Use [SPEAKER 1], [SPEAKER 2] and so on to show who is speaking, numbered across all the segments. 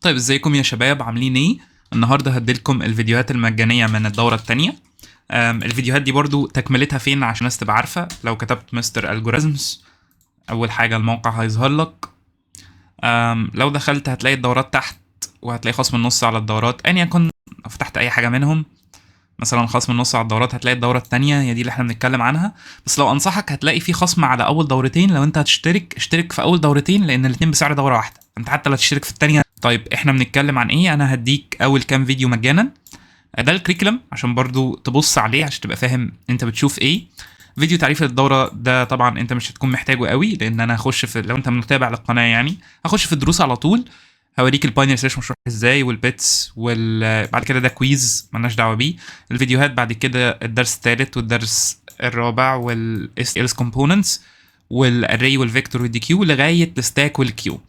[SPEAKER 1] طيب ازيكم يا شباب عاملين ايه؟ النهارده هديلكم الفيديوهات المجانية من الدورة التانية. الفيديوهات دي برضو تكملتها فين عشان الناس تبقى عارفة. لو كتبت مستر الجوريزمز أول حاجة الموقع هيظهر لك. لو دخلت هتلاقي الدورات تحت، وهتلاقي خصم النص على الدورات أيا يكن. لو فتحت أي حاجة منهم، مثلا خصم النص على الدورات، هتلاقي الدورة التانية هي دي اللي احنا بنتكلم عنها. بس لو أنصحك هتلاقي في خصم على أول دورتين. لو أنت هتشترك اشترك في أول دورتين، لأن الاتنين بسعر دورة واحدة. أنت حتى لو تشترك في التانية. طيب احنا بنتكلم عن ايه؟ انا هديك اول كام فيديو مجانا. ده الكريكولم عشان برضو تبص عليه عشان تبقى فاهم انت بتشوف ايه. فيديو تعريف الدوره ده طبعا انت مش هتكون محتاجه قوي، لان انا هخش في، لو انت متابع للقناه يعني، هخش في الدروس على طول. هوريك الباينري سيرش مشروع ازاي، والبيتس، بعد كده ده كويز ملناش دعوه بيه. الفيديوهات بعد كده الدرس الثالث والدرس الرابع والاس ال كومبوننتس والاري والفيكتور والدي كيو لغايه الستاك والكيو.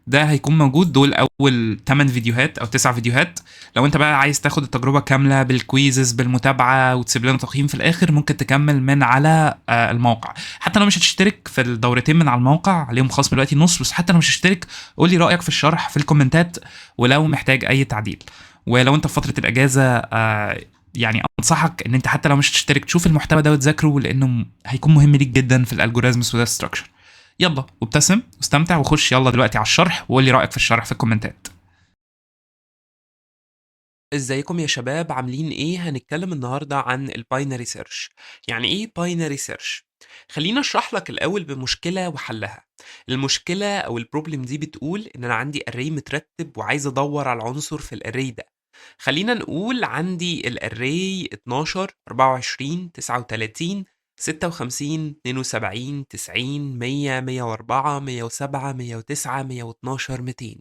[SPEAKER 1] ده هيكون موجود. دول اول 8 فيديوهات او 9 فيديوهات. لو انت بقى عايز تاخد التجربه كامله بالكويزز بالمتابعه وتسيب لنا تقييم في الاخر، ممكن تكمل من على الموقع. حتى لو مش هتشترك في الدورتين من على الموقع عليهم خصم دلوقتي نص، بس حتى لو مش هتشترك قول لي رايك في الشرح في الكومنتات، ولو محتاج اي تعديل. ولو انت في فتره الاجازه يعني انصحك ان انت حتى لو مش هتشترك تشوف المحتوى ده وتذاكره، لانه هيكون مهم ليك جدا في الالجوريزمز وده ستراكشر. يلا وابتسم واستمتع وخش يلا دلوقتي على الشرح، وقول لي رايك في الشرح في الكومنتات.
[SPEAKER 2] ازيكم يا شباب عاملين ايه؟ هنتكلم النهارده عن الباينري سيرش. يعني ايه باينري سيرش؟ خلينا اشرح لك الاول بمشكله وحلها. المشكله او البروبلم دي بتقول ان انا عندي اري مترتب وعايز ادور على العنصر في الاري ده. خلينا نقول عندي الاري 12 24 39 56 72 90 100 104 107 109 112 200،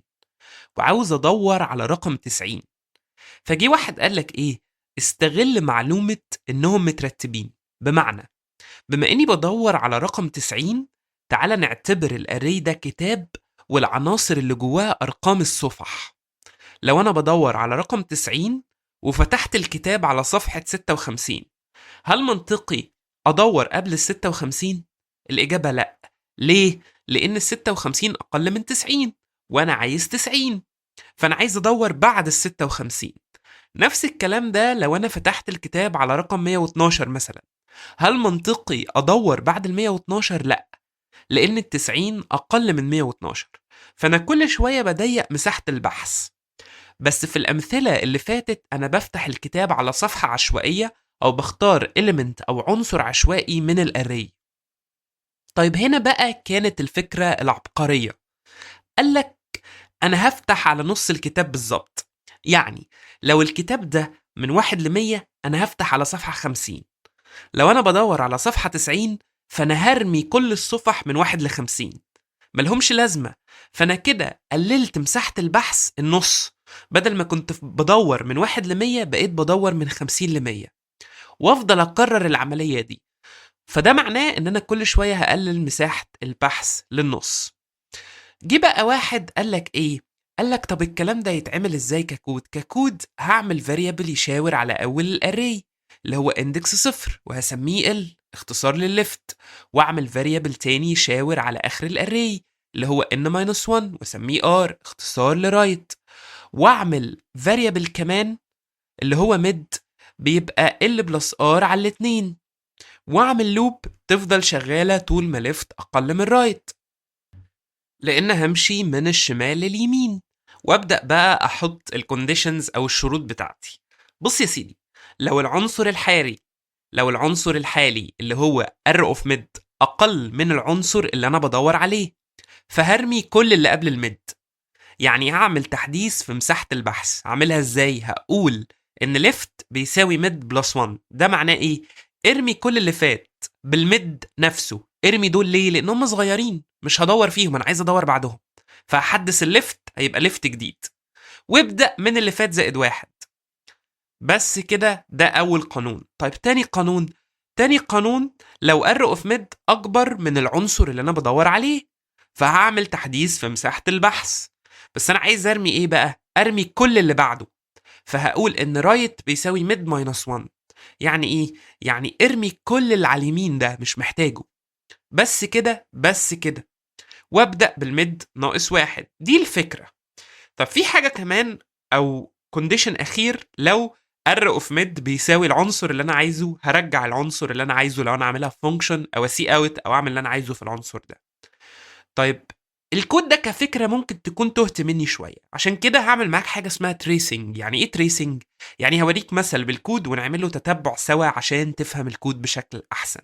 [SPEAKER 2] وعاوز ادور على رقم 90. فجي واحد قال لك ايه؟ استغل معلومة انهم مترتبين. بمعنى، بما اني بدور على رقم 90، تعالى نعتبر الاري ده كتاب والعناصر اللي جواه ارقام الصفح. لو انا بدور على رقم 90 وفتحت الكتاب على صفحة 56، هل منطقي ادور قبل ال 56؟ الاجابة لا. ليه؟ لان ال 56 اقل من 90 وانا عايز 90، فانا عايز ادور بعد ال 56. نفس الكلام ده لو انا فتحت الكتاب على رقم 112 مثلا، هل منطقي ادور بعد ال 112؟ لا، لان ال 90 اقل من 112، فانا كل شويه بضيق مساحه البحث. بس في الامثله اللي فاتت انا بفتح الكتاب على صفحه عشوائيه او بختار element او عنصر عشوائي من الاري. طيب هنا بقى كانت الفكره العبقريه. قالك انا هفتح على نص الكتاب بالظبط. يعني لو الكتاب ده من 1 ل 100، انا هفتح على صفحة 50. لو انا بدور على صفحة 90، فانا هرمي كل الصفح من 1 ل 50، ملهمش لازمة. فانا كده قللت مساحة البحث النص. بدل ما كنت بدور من 1 ل 100، بقيت بدور من 50 ل 100، وافضل اكرر العملية دي. فده معناه ان انا كل شوية هقلل مساحة البحث للنص. جه بقى واحد قال لك ايه؟ قال لك طب الكلام ده يتعمل ازاي ككود؟ ككود هعمل فاريبل يشاور على اول الاري اللي هو اندكس 0 وهسميه ال اختصار للليفت، واعمل فاريبل تاني يشاور على اخر الاري اللي هو n-1 واسميه r اختصار لرايت، واعمل فاريبل كمان اللي هو mid بيبقى ال بلس r على الاتنين، واعمل لوب تفضل شغالة طول ما ليفت اقل من رايت، لان همشي من الشمال لليمين. وابدا بقى احط الكونديشنز او الشروط بتاعتي. بص يا سيدي، لو العنصر الحالي لو العنصر الحالي اللي هو ار اوف ميد اقل من العنصر اللي انا بدور عليه، فهرمي كل اللي قبل الميد. يعني هعمل تحديث في مساحة البحث. هعملها ازاي؟ هقول ان ليفت بيساوي ميد بلس 1. ده معناه ايه؟ ارمي كل اللي فات بالميد نفسه. ارمي دول ليه؟ لان هم صغيرين مش هدور فيهم، انا عايز ادور بعدهم. فهحدث الليفت هيبقى ليفت جديد، وابدأ من اللي فات زائد 1. بس كده، ده اول قانون. طيب تاني قانون، لو ار اوف ميد اكبر من العنصر اللي انا بدور عليه، فهعمل تحديث في مساحة البحث. بس انا عايز ارمي ايه بقى؟ ارمي كل اللي بعده. فهقول ان رايت بيساوي ميد ماينس 1. يعني ايه؟ يعني ارمي كل اللي على اليمين ده مش محتاجه. بس كده. وابدأ بالميد ناقص 1. دي الفكرة. طب في حاجه كمان او كونديشن اخير، لو ار اوف ميد بيساوي العنصر اللي انا عايزه، هرجع العنصر اللي انا عايزه لو انا عاملها فانكشن، او اسي اوت او اعمل اللي انا عايزه في العنصر ده. طيب الكود ده كفكره ممكن تكون تهت مني شويه، عشان كده هعمل معاك حاجه اسمها تريسنج. يعني ايه تريسنج؟ يعني هوريك مثل بالكود ونعمل له تتبع سوا عشان تفهم الكود بشكل احسن.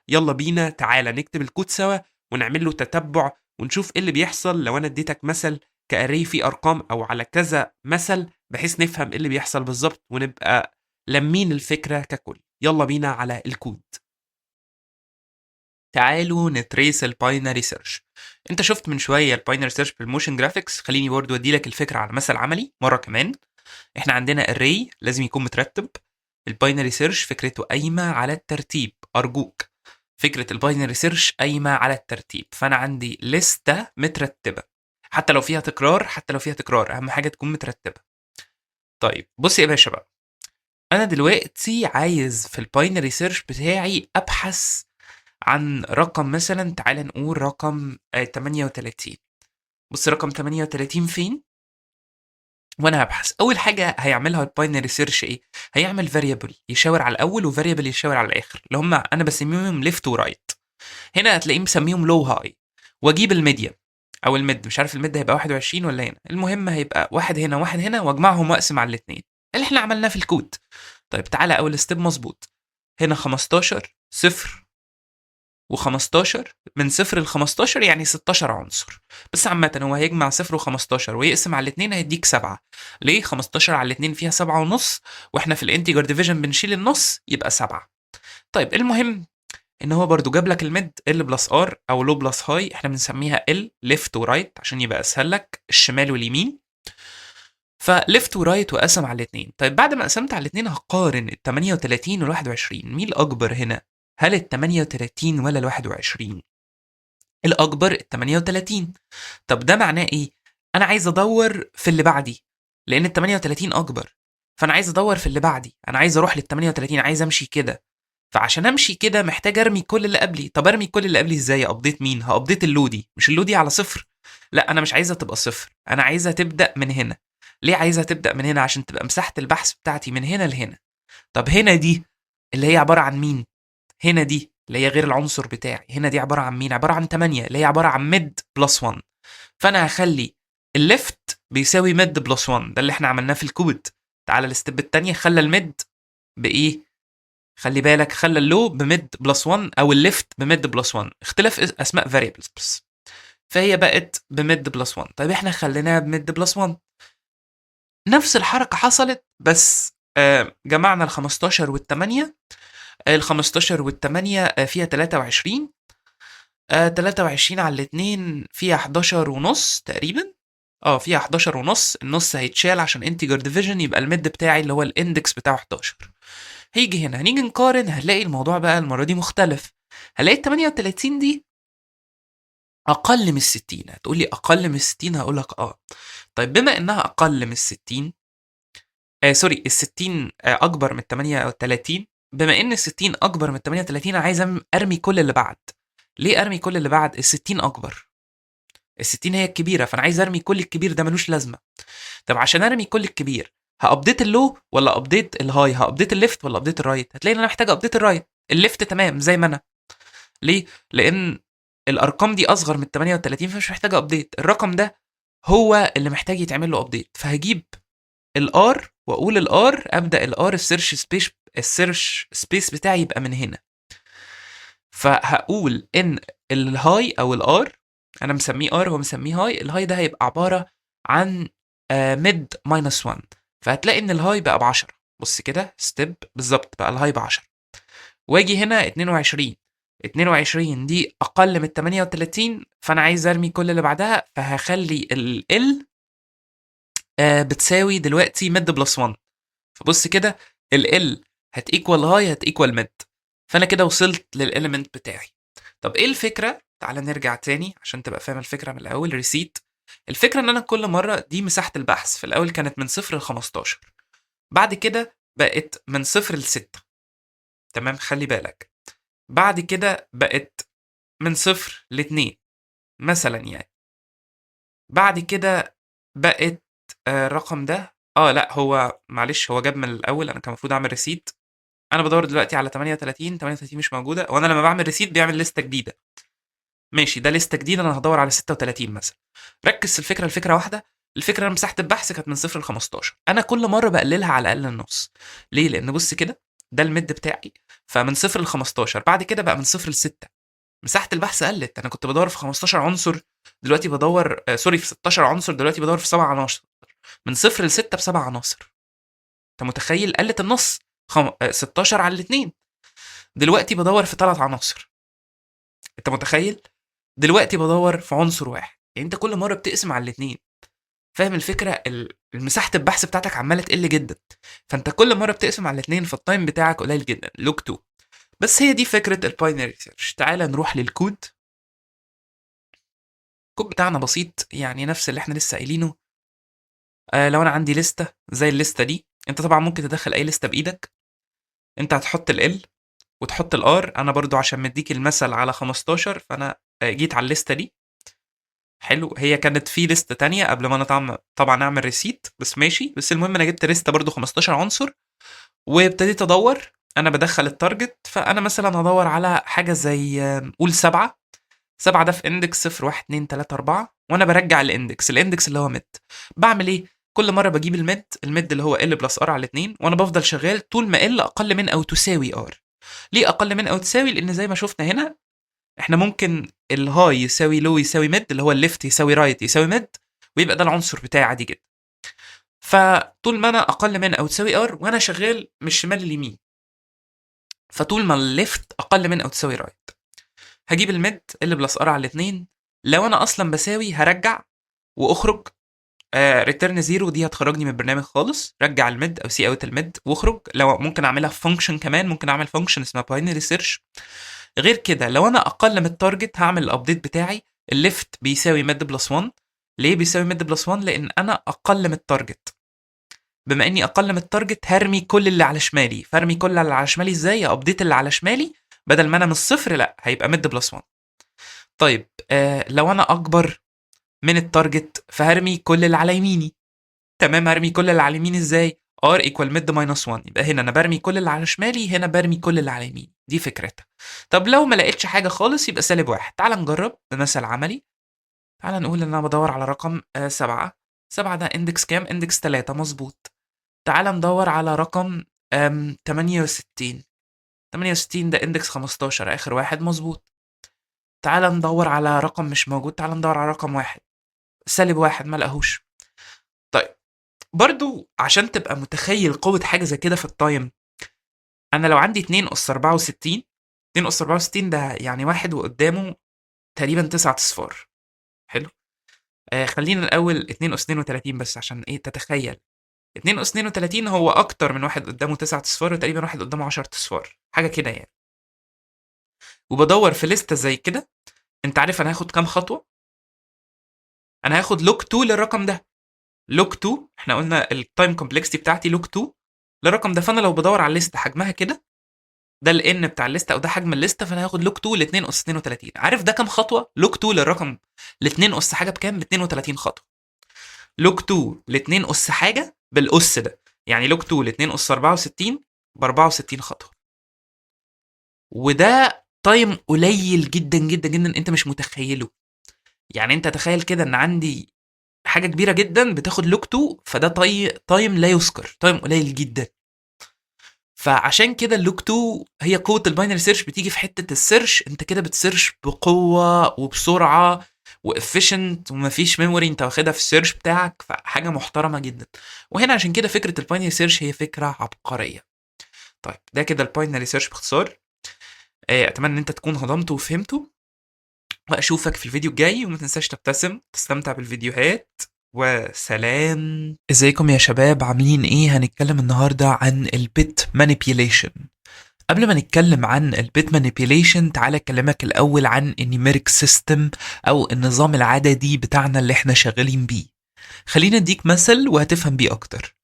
[SPEAKER 2] يلا بينا، تعالى نكتب الكود سوا ونعمل له تتبع ونشوف ايه اللي بيحصل لو انا اديتك مثل كاري فيه ارقام او على كذا مثل، بحيث نفهم ايه اللي بيحصل بالظبط ونبقى لمين الفكره ككل. يلا بينا على الكود. تعالوا نتريس الباينري سيرش. انت شفت من شويه الباينري سيرش بالموشن جرافيكس، خليني برضو ادي لك الفكره على مثل عملي مره كمان. احنا عندنا array لازم يكون مترتب. الباينري سيرش فكرته قايمه على الترتيب، ارجوك. فكره الباينري سيرش قايمه على الترتيب، فانا عندي لسته مترتبه، حتى لو فيها تكرار، حتى لو فيها تكرار اهم حاجه تكون مترتبه. طيب بص يا باشا بقى، انا دلوقتي عايز في الباينري سيرش بتاعي ابحث عن رقم، مثلا تعال نقول رقم 38. بص رقم 38 فين؟ وانا هبحث، اول حاجه هيعملها الباينري سيرش ايه؟ هيعمل فاريبل يشاور على الاول وفاريبل يشاور على الاخر، اللي هم انا بسميهم ليفت ورايت. هنا هتلاقيه مسميهم لو هاي، واجيب الميديان او الميد، مش عارف الميد هيبقى 21 ولا هنا، المهم هيبقى واحد هنا واحد هنا، واجمعهم واقسم على الاثنين اللي احنا عملناه في الكود. طيب تعالى اول ستيب مظبوط. هنا 15 صفر و15، من صفر ل 15 يعني 16 عنصر. بس عامة هو هيجمع صفر و15 ويقسم على الاثنين هيديك 7. ليه؟ 15 على الاثنين فيها 7 ونص، واحنا في الانتجر ديفيجن بنشيل النص يبقى 7. طيب المهم ان هو برضو جاب لك الميد ال بلس ار او لو بلس هاي، احنا بنسميها ال ليفت ورايت عشان يبقى اسهل لك الشمال واليمين. فليفت ورايت وقسم على الاثنين. طيب بعد ما قسمت على الاثنين هقارن ال 38 وال 21، مين الاكبر هنا؟ هل ال 38 ولا ال 21؟ الاكبر ال 38. طب ده معناه ايه؟ انا عايز ادور في اللي بعدي، لان ال 38 اكبر، فانا عايز ادور في اللي بعدي، انا عايز اروح لل 38، عايز امشي كده. فعشان امشي كده محتاج ارمي كل اللي قبلي. طب ارمي كل اللي قبلي ازاي؟ ابديت مين؟ هابديت اللودي، مش اللودي على صفر. لا انا مش عايزها تبقى صفر، انا عايزها تبدا من هنا. ليه عايزها تبدا من هنا؟ عشان تبقى مساحه البحث بتاعتي من هنا لهنا. طب هنا دي اللي هي عباره عن مين؟ هنا دي اللي هي غير العنصر بتاعي، هنا دي عباره عن مين؟ عباره عن 8 اللي هي عباره عن ميد بلس 1. فانا هخلي الليفت بيساوي ميد بلس 1، ده اللي احنا عملناه في الكود. تعالى الستيب الثانيه، خلى الميد بايه؟ خلي بالك، خلى اللو بميد بلس 1 او الليفت بميد بلس 1، اختلاف اسماء فاريبلز بس. فهي بقت بميد بلس 1. طيب احنا خليناها بميد بلس 1، نفس الحركه حصلت بس جمعنا ال 15 وال 8. ال 15 وال 8 فيها 23. 23 على الاثنين فيها 11 ونص تقريبا. فيها 11 ونص، النص هيتشال عشان انتجر ديفيجن، يبقى الميد بتاعي اللي هو الاندكس بتاعه 11. هيجي هنا هنيجي نقارن، هنلاقي الموضوع بقى المرة دي مختلف. هلاقي ال 38 دي أقل من ال 60. هتقولي أقل من ال 60، هقولك طيب بما إنها أقل من ال 60، سوري ال 60 أكبر من ال 38، بما إن ال 60 أكبر من ال 38 عايز أرمي كل اللي بعد. ليه أرمي كل اللي بعد؟ ال 60 أكبر، ال 60 هي الكبيرة، فأنا عايز أرمي كل الكبير ده ملوش لازمة. طب عشان أرمي كل الكبير هابديت اللو ولا ابديت الهاي؟ هابديت الليفت ولا ابديت الرايت؟ هتلاقي ان انا محتاج ابديت الرايت. الليفت تمام زي ما انا. ليه؟ لان الارقام دي اصغر من 38، فمش محتاج ابديت. الرقم ده هو اللي محتاج يتعمل له ابديت، فهجيب الار واقول الار، ابدا الار السيرش سبيس بتاعي يبقى من هنا. فهقول ان الهاي او الار، انا مسميه ار هو مسميه هاي، الهاي ده هيبقى عباره عن ميد ماينس 1. فهتلاقي ان الهاي بقى ب 10. بص كده ستيب بالظبط، بقى الهاي ب 10. واجي هنا 22. 22 دي اقل من 38، فانا عايز ارمي كل اللي بعدها، فهخلي ال بتساوي دلوقتي ميد بلس 1. فبص كده ال هتيكوال هاي هتيكوال ميد، فانا كده وصلت للاليمنت بتاعي. طب ايه الفكره؟ تعالى نرجع تاني عشان تبقى فاهم الفكره من الاول. ريسيت. الفكره ان انا كل مره دي مساحه البحث، في الاول كانت من 0 ل 15، بعد كده بقت من 0 ل 6. تمام، خلي بالك. بعد كده بقت من 0 ل 2 مثلا يعني. بعد كده بقت
[SPEAKER 1] الرقم ده لا هو معلش هو جاب من الاول، انا كان المفروض اعمل ريسيت. انا بدور دلوقتي على 38 مش موجوده، وانا لما بعمل ريسيت بيعمل لسته جديده. ماشي، ده لسته جديده، انا هدور على 36 مثلا. ركز في الفكره واحده. الفكره انا مساحه البحث كانت من 0 ل 15، انا كل مره بقللها على الاقل النص. ليه؟ لان بص كده، ده الميد بتاعي، فمن 0 ل 15، بعد كده بقى من 0 ل 6. مساحه البحث قلت، انا كنت بدور في 15 عنصر، دلوقتي بدور سوري في 16 عنصر، دلوقتي بدور في 7 عناصر. من 0 ل 6 ب7 عناصر. انت متخيل؟ قلت النص. 16 على الاثنين. دلوقتي بدور في 3 عناصر. انت متخيل؟ دلوقتي بدور في عنصر واحد. يعني انت كل مره بتقسم على الاثنين. فاهم الفكره؟ مساحه البحث بتاعتك عماله تقل جدا، فانت كل مره بتقسم على الاثنين، فالتايم بتاعك قليل جدا. لوج 2. بس هي دي فكره الباينري سيرش. تعال نروح للكود. الكود بتاعنا بسيط، يعني نفس اللي احنا لسه قايلينه. لو انا عندي لسته زي الليسته دي، انت طبعا ممكن تدخل اي لسته بايدك. انت هتحط ال وتحط الار. انا برضو عشان مديك المثل على 15، فانا جيت على الليسته دي. حلو، هي كانت في لسته تانية قبل ما انا طبعا اعمل ريسيت، بس ماشي. بس المهم انا جبت لسته برضو 15 عنصر، وابتديت ادور. انا بدخل التارجت، فانا مثلا هدور على حاجه زي قول 7. 7 ده في اندكس 0 1 2 3 4، وانا برجع الاندكس اللي هو ميد. بعمل ايه؟ كل مره بجيب الميد اللي هو ال بلس ار على 2، وانا بفضل شغال طول ما ال اقل من او تساوي ار. ليه اقل من او تساوي؟ لان زي ما شفنا هنا، احنا ممكن الهاي يساوي لو يساوي ميد، اللي هو الليفت يساوي رايت يساوي ميد، ويبقى ده العنصر بتاعي عادي جدا. فطول ما انا اقل من او تساوي ار، وانا شغال من الشمال لليمين، فطول ما الليفت اقل من او تساوي رايت، هجيب الميد ال بلس ار على 2. لو انا اصلا بساوي هرجع واخرج. ريتيرن 0 دي هتخرجني من البرنامج خالص. رجع الميد او سي اوت الميد واخرج. لو ممكن اعملها في فانكشن كمان، ممكن اعمل فانكشن اسمها باينري سيرش. غير كده لو انا اقل من التارجت هعمل الابديت بتاعي. الليفت بيساوي ميد بلس 1. ليه بيساوي ميد بلس 1؟ لان انا اقل من التارجت. بما اني اقل من التارجت، هرمي كل اللي على شمالي. فارمي كل اللي على شمالي ازاي؟ ابديت اللي على شمالي، بدل ما انا من الصفر، لا هيبقى ميد بلس 1. طيب لو انا اكبر من التارجت، فهرمي كل اللي على يميني. تمام، هرمي كل اللي على يميني ازاي؟ r equal mid minus 1. يبقى هنا انا برمي كل اللي على شمالي، هنا برمي كل اللي على يميني. دي فكرتها. طب لو ما لقيتش حاجه خالص، يبقى -1. تعال نجرب بمثل عملي. تعال نقول ان انا بدور على رقم 7. 7 ده اندكس كام؟ اندكس 3. مظبوط. تعال ندور على رقم 68. 68 ده اندكس 15، اخر واحد. مظبوط. تعال ندور على رقم مش موجود. تعال ندور على رقم 1. -1 ما لقاهوش. طيب، برضو عشان تبقى متخيل قوة حاجة زي كده في التايم، أنا لو عندي 2 أس 64، 2 أس 64 ده يعني واحد وقدامه تقريبا 9 أصفار. حلو. خلينا الأول 2 أس 32 بس عشان إيه تتخيل. 2 أس 32 هو أكتر من واحد قدامه 9 أصفار، وتقريبا واحد قدامه 10 أصفار، حاجة كده يعني. وبدور في لستة زي كده. أنت عارف أنا هاخد كام خطوة؟ أنا هاخد لوك 2 للرقم ده. لوك 2، احنا قلنا التايم كومبلكسيتي بتاعتي لوك 2 للرقم ده. فانا لو بدور على الليست حجمها كده، ده الان بتاع الليسته او ده حجم الليسته، فانا هاخد لوك 2 ل 2 اس 32. عارف ده كام خطوه؟ لوك 2 للرقم ل 2 اس حاجه بكام؟ ب 32 خطوه. لوك 2 ل 2 اس حاجه بالاس ده، يعني لوك 2 ل 2 اس 64 ب 64 خطوه. وده تايم قليل جدا جدا جدا، انت مش متخيله. يعني انت تخيل كده ان عندي حاجه كبيره جدا بتاخد لوك 2، فده تايم لا يذكر، تايم قليل جدا. فعشان كده اللوك 2 هي قوه الباينري سيرش. بتيجي في حته السيرش، انت كده بتسيرش بقوه وبسرعه وافيشنت، ومفيش ميموري انت واخدها في السيرش بتاعك، فحاجه محترمه جدا. وهنا عشان كده فكره الباينري سيرش هي فكره عبقريه. طيب، ده كده الباينري سيرش باختصار. اتمنى ان انت تكون هضمته وفهمته، واشوفك في الفيديو الجاي. وما تنساش تبتسم، تستمتع بالفيديوهات، وسلام. ازيكم يا شباب، عاملين ايه؟ هنتكلم النهارده عن البيت مانيبيوليشن. قبل ما نتكلم عن البيت مانيبيوليشن، تعالى اكلمك الاول عن النيوميريك سيستم او النظام العددي بتاعنا اللي احنا شغالين بيه. خلينا اديك مثل وهتفهم بيه اكتر.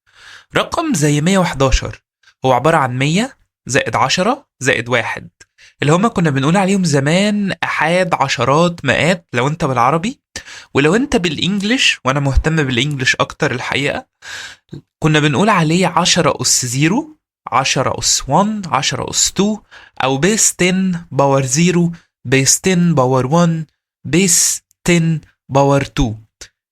[SPEAKER 1] رقم زي 111 هو عبارة عن 100 زائد 10 زائد 1. اللي هما كنا بنقول عليهم زمان احاد، عشرات، مئات لو انت بالعربي، ولو انت بالانجلش، وانا مهتم بالانجلش اكتر الحقيقة، كنا بنقول عليه 10 أس 0، 10 أس 1، 10 أس 2، أو بيس 10 باور 0، بيس 10 باور 1، بيس 10 باور 2.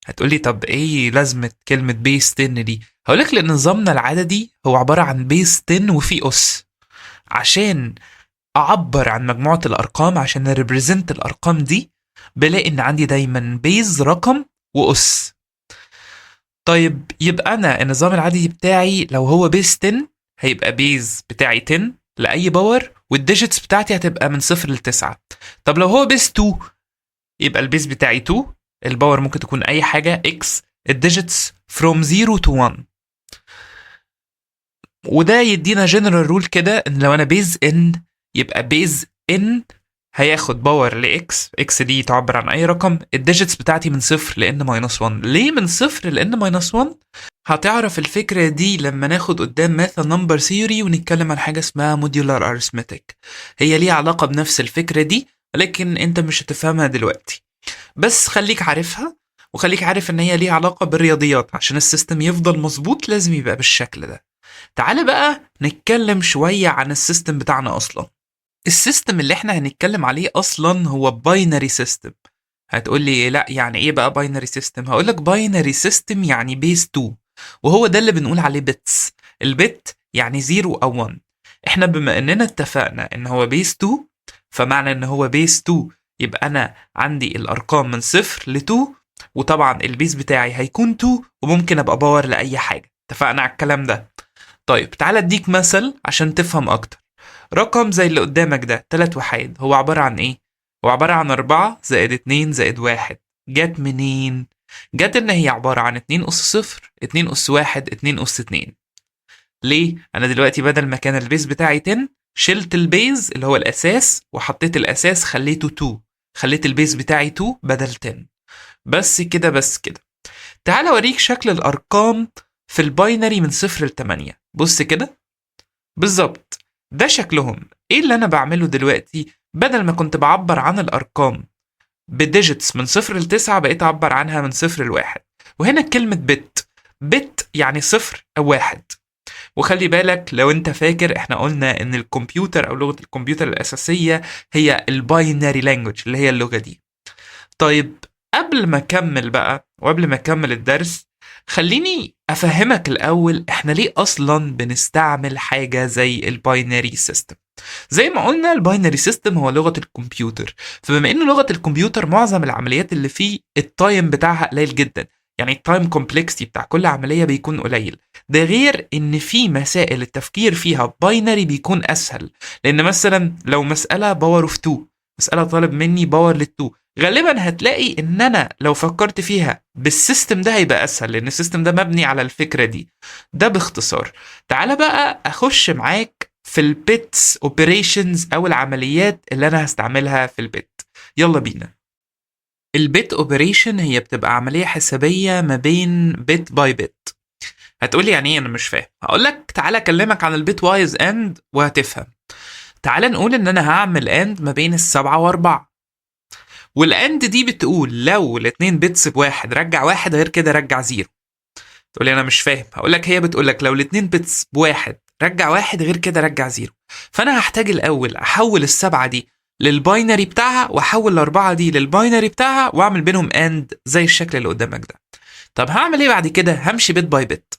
[SPEAKER 1] هتقولي طب ايه لازمة كلمة بيس 10 دي؟ هقولك لأن نظامنا العددي هو عبارة عن بيس 10 وفي أس، عشان أعبر عن مجموعة الأرقام، عشان أريبريزنت الأرقام دي، بلاقي إن عندي دايما بيز رقم وأس. طيب يبقى انا النظام العادي بتاعي لو هو بيز 10 هيبقى بيز بتاعي 10 لاي باور، والديجيتس بتاعتي هتبقى من 0 ل 9. طب لو هو بيز 2 يبقى البيز بتاعي 2، الباور ممكن تكون اي حاجه x، الديجيتس from 0 to 1. وده يدينا جنرال رول كده ان لو انا بيز n يبقى بيز n هياخد باور لاكس، اكس دي تعبر عن اي رقم، الديجيتس بتاعتي من 0 لان ماينس 1. ليه من 0 لان ماينس 1؟ هتعرف الفكرة دي لما ناخد قدام ماث نمبر ثيوري ونتكلم عن حاجة اسمها موديولار ارثمتك. هي ليها علاقة بنفس الفكرة دي، لكن انت مش هتفهمها دلوقتي، بس خليك عارفها، وخليك عارف ان هي ليها علاقة بالرياضيات. عشان السيستم يفضل مظبوط لازم يبقى بالشكل ده. تعال بقى نتكلم شوية عن السيستم بتاعنا اصلا. السيستم اللي احنا هنتكلم عليه اصلا هو باينري سيستم. هتقول لي لا يعني ايه بقى باينري سيستم؟ هقول لك باينري سيستم يعني بيز 2، وهو ده اللي بنقول عليه بيتس. البت يعني 0 او 1. احنا بما اننا اتفقنا ان هو بيز 2، فمعنى ان هو بيز 2 يبقى انا عندي الارقام من 0 ل 2، وطبعا البيز بتاعي هيكون 2، وممكن ابقى باور لاي حاجه. اتفقنا على الكلام ده؟ طيب تعال اديك مثل عشان تفهم اكتر. رقم زي اللي قدامك ده 3 وحيد، هو عبارة عن ايه؟ هو عبارة عن 4 زائد 2 زائد 1. جت منين؟ جت ان هي عبارة عن 2 أس 0، 2 أس 1، 2 أس 2. ليه؟ انا دلوقتي بدل ما كان البيز بتاعي 10 شلت البيز اللي هو الاساس وحطيت الاساس خليته 2، خليت البيز بتاعي 2 بدل 10. بس كده بس كده. تعال اوريك شكل الارقام في الباينري من 0 ل 8. بص كده بالظبط ده شكلهم. ايه اللي انا بعمله دلوقتي؟ بدل ما كنت بعبر عن الارقام بديجيتس من 0 ل 9 بقيت اعبر عنها من 0 ل 1. وهنا كلمة بت يعني 0 او 1. وخلي بالك لو انت فاكر احنا قلنا ان الكمبيوتر او لغة الكمبيوتر الاساسية هي الباينري لانجوج اللي هي اللغة دي. طيب قبل ما اكمل بقى وقبل ما اكمل الدرس، خليني افهمك الاول احنا ليه اصلا بنستعمل حاجه زي الباينري سيستم. زي ما قلنا الباينري سيستم هو لغه الكمبيوتر، فبما ان لغه الكمبيوتر معظم العمليات اللي فيه التايم بتاعها قليل جدا، يعني التايم كومبلكسيتي بتاع كل عمليه بيكون قليل. ده غير ان في مسائل التفكير فيها باينري بيكون اسهل، لان مثلا لو مساله باور اوف 2، مساله طالب مني باور لل2، غالبا هتلاقي ان انا لو فكرت فيها بالسيستم ده هيبقى اسهل، لان السيستم ده مبني على الفكره دي. ده باختصار. تعال بقى اخش معاك في البيتس اوبريشنز او العمليات اللي انا هستعملها في البيت. يلا بينا. البيت اوبريشن هي بتبقى عمليه حسابيه ما بين بيت باي بيت. هتقولي يعني ايه؟ انا مش فاهم. هقول لك تعالى اكلمك عن البيت وايز اند وهتفهم. تعالى نقول ان انا هعمل اند ما بين ال7 و4، والاند دي بتقول لو الاتنين بيتس بواحد رجع واحد، غير كده رجع 0. تقول لي انا مش فاهم. هقول لك هي بتقول لك لو الاتنين بيتس بواحد رجع واحد، غير كده رجع 0. فانا هحتاج الاول احول ال7 دي للباينري بتاعها، واحول ال4 دي للباينري بتاعها، واعمل بينهم اند زي الشكل اللي قدامك ده. طب هعمل ايه بعد كده؟ همشي بيت باي بيت.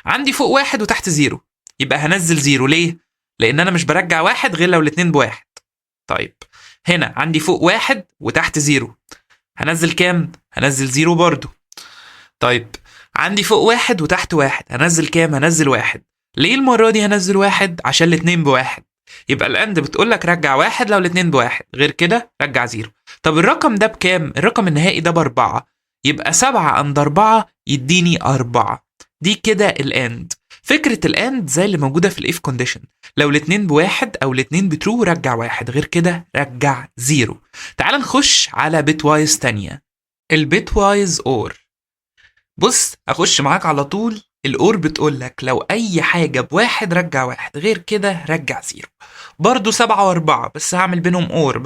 [SPEAKER 1] عندي فوق واحد وتحت 0، يبقى هنزل 0. ليه؟ لان انا مش برجع واحد غير لو الاتنين بواحد. طيب هنا عندي فوق واحد وتحت 0، هنزل كام؟ هنزل 0 برضو. طيب عندي فوق واحد وتحت واحد، هنزل كام؟ هنزل 1. ليه المرة دي هنزل 1؟ عشان الاتنين بواحد. يبقى الاند بتقولك رجع واحد لو الاتنين بواحد، غير كده رجع 0. طب الرقم ده بكام؟ الرقم النهائي ده ب4، يبقى 7 عند 4 يديني 4. دي كده الاند. فكرة الاند زي اللي موجودة في الاف كونديشن، لو الاتنين بواحد او الاتنين بترو رجع واحد، غير كده رجع 0. تعال نخش على بيت وايز تانية، البيت وايز اور.
[SPEAKER 2] بص اخش معاك على طول. الاور بتقول لك لو اي حاجه بواحد رجع واحد، غير كده رجع زيرو. برضو 7 و4، بس هعمل بينهم اور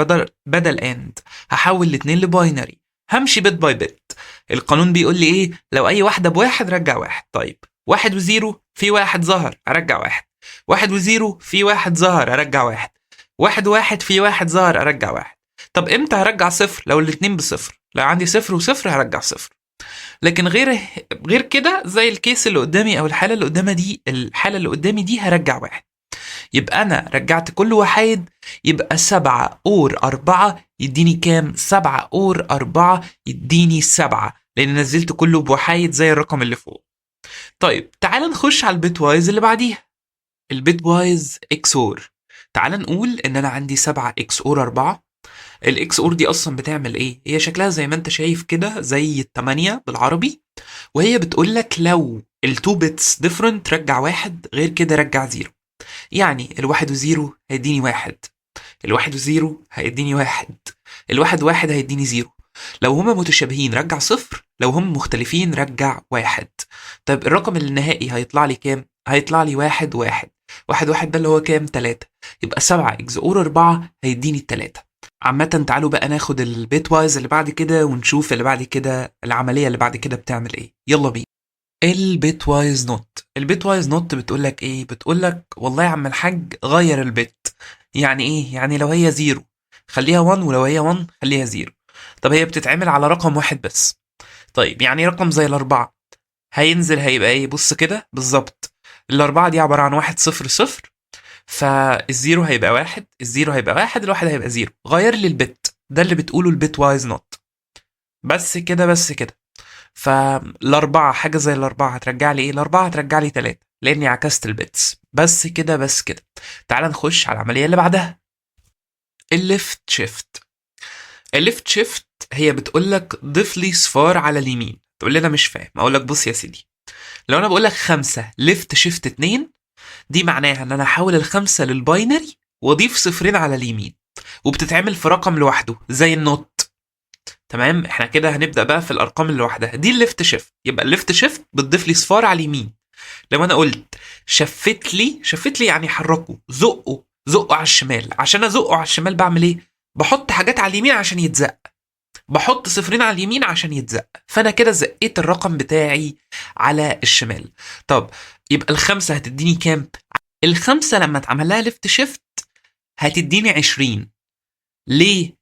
[SPEAKER 2] بدل اند. هحول الاتنين لباينري، همشي بيت باي بيت. القانون بيقول لي ايه؟ لو اي واحده بواحد رجع واحد. طيب 1 و0 في واحد ظهر ارجع واحد، 1 و0 في واحد ظهر ارجع واحد، 1 و1 في واحد ظهر ارجع واحد. طب امتى هرجع صفر؟ لو الاتنين بصفر. لو عندي 0 و0 هرجع صفر. لكن غير كده، زي الكيس اللي قدامي او الحاله اللي قدامي دي هرجع واحد. يبقى انا رجعت كل وحيد، يبقى 7 اور 4 يديني كام؟ 7 اور 4 يديني 7، لان نزلت كله بوحيد زي الرقم اللي فوق. طيب تعال نخش على البيت وايز اللي بعديها، البيت وايز اكس اور. تعال نقول ان انا عندي 7 اكس اور 4. الاكس اور دي اصلا بتعمل ايه؟ هي شكلها زي ما انت شايف كده، زي التمانية بالعربي. وهي بتقول لك لو ال2 بيتس ديفرنت رجع واحد، غير كده رجع زيرو. يعني ال1 و0 هيديني واحد، ال1 و0 هيديني واحد، ال1 و1 هيديني زيرو. لو هما متشابهين رجع صفر، لو هما مختلفين رجع واحد. طيب الرقم النهائي هيطلع لي كام؟ هيطلع لي 1 1. 1 1 ده اللي هو كام؟ 3. يبقى 7 اكس اور 4 هيديني 3. عامة تعالوا بقى ناخد البيت وايز اللي بعد كده، ونشوف اللي بعد كده العملية اللي بعد كده بتعمل ايه. يلا بينا. البيت وايز نوت. البيت وايز نوت بتقول لك ايه؟ بتقول لك والله يا عم الحاج غير البيت. يعني ايه؟ يعني لو هي زيرو خليها 1، ولو هي 1 خليها زيرو. طب هي بتتعمل على رقم واحد بس. طيب يعني رقم زي الأربعة هينزل هيبقى ايه؟ بص كده بالظبط. الأربعة دي عبارة عن 1 0 0، فالزيرو هيبقى واحد، الزيرو هيبقى واحد، الواحد هيبقى زيرو. غير لي البت. ده اللي بتقوله البيت وايز نوت. بس كده بس كده. فالأربعة حاجة زي الأربعة هترجع لي ايه؟ الأربعة هترجع لي 3، لأني عكست البيتس. بس كده بس كده. تعال نخش على العملية اللي بعدها، الليفت شيفت. الليفت شيفت هي بتقول لك ضيف لي صفار على اليمين. تقول لي انا مش فاهم. اقول لك بص يا سيدي، لو انا بقول لك 5 ليفت شيفت 2، دي معناها ان انا احول الخمسة للباينري واضيف صفرين على اليمين، وبتتعمل في رقم لوحده زي النوت. تمام؟ احنا كده هنبدأ بقى في الارقام اللي لوحدها. دي الليفت شيفت. يبقى الليفت شيفت بتضيف لي صفار على اليمين. لو انا قلت شفت لي يعني حركه، زقه على الشمال. عشان ازقه على الشمال بعمل ايه؟ بحط حاجات على اليمين عشان يتزق، بحط صفرين على اليمين عشان يتزق. فانا كده زقيت الرقم بتاعي على الشمال. طب يبقى الخمسة هتديني كام؟ الخمسة لما اتعمل لها ليفت شيفت هتديني 20. ليه؟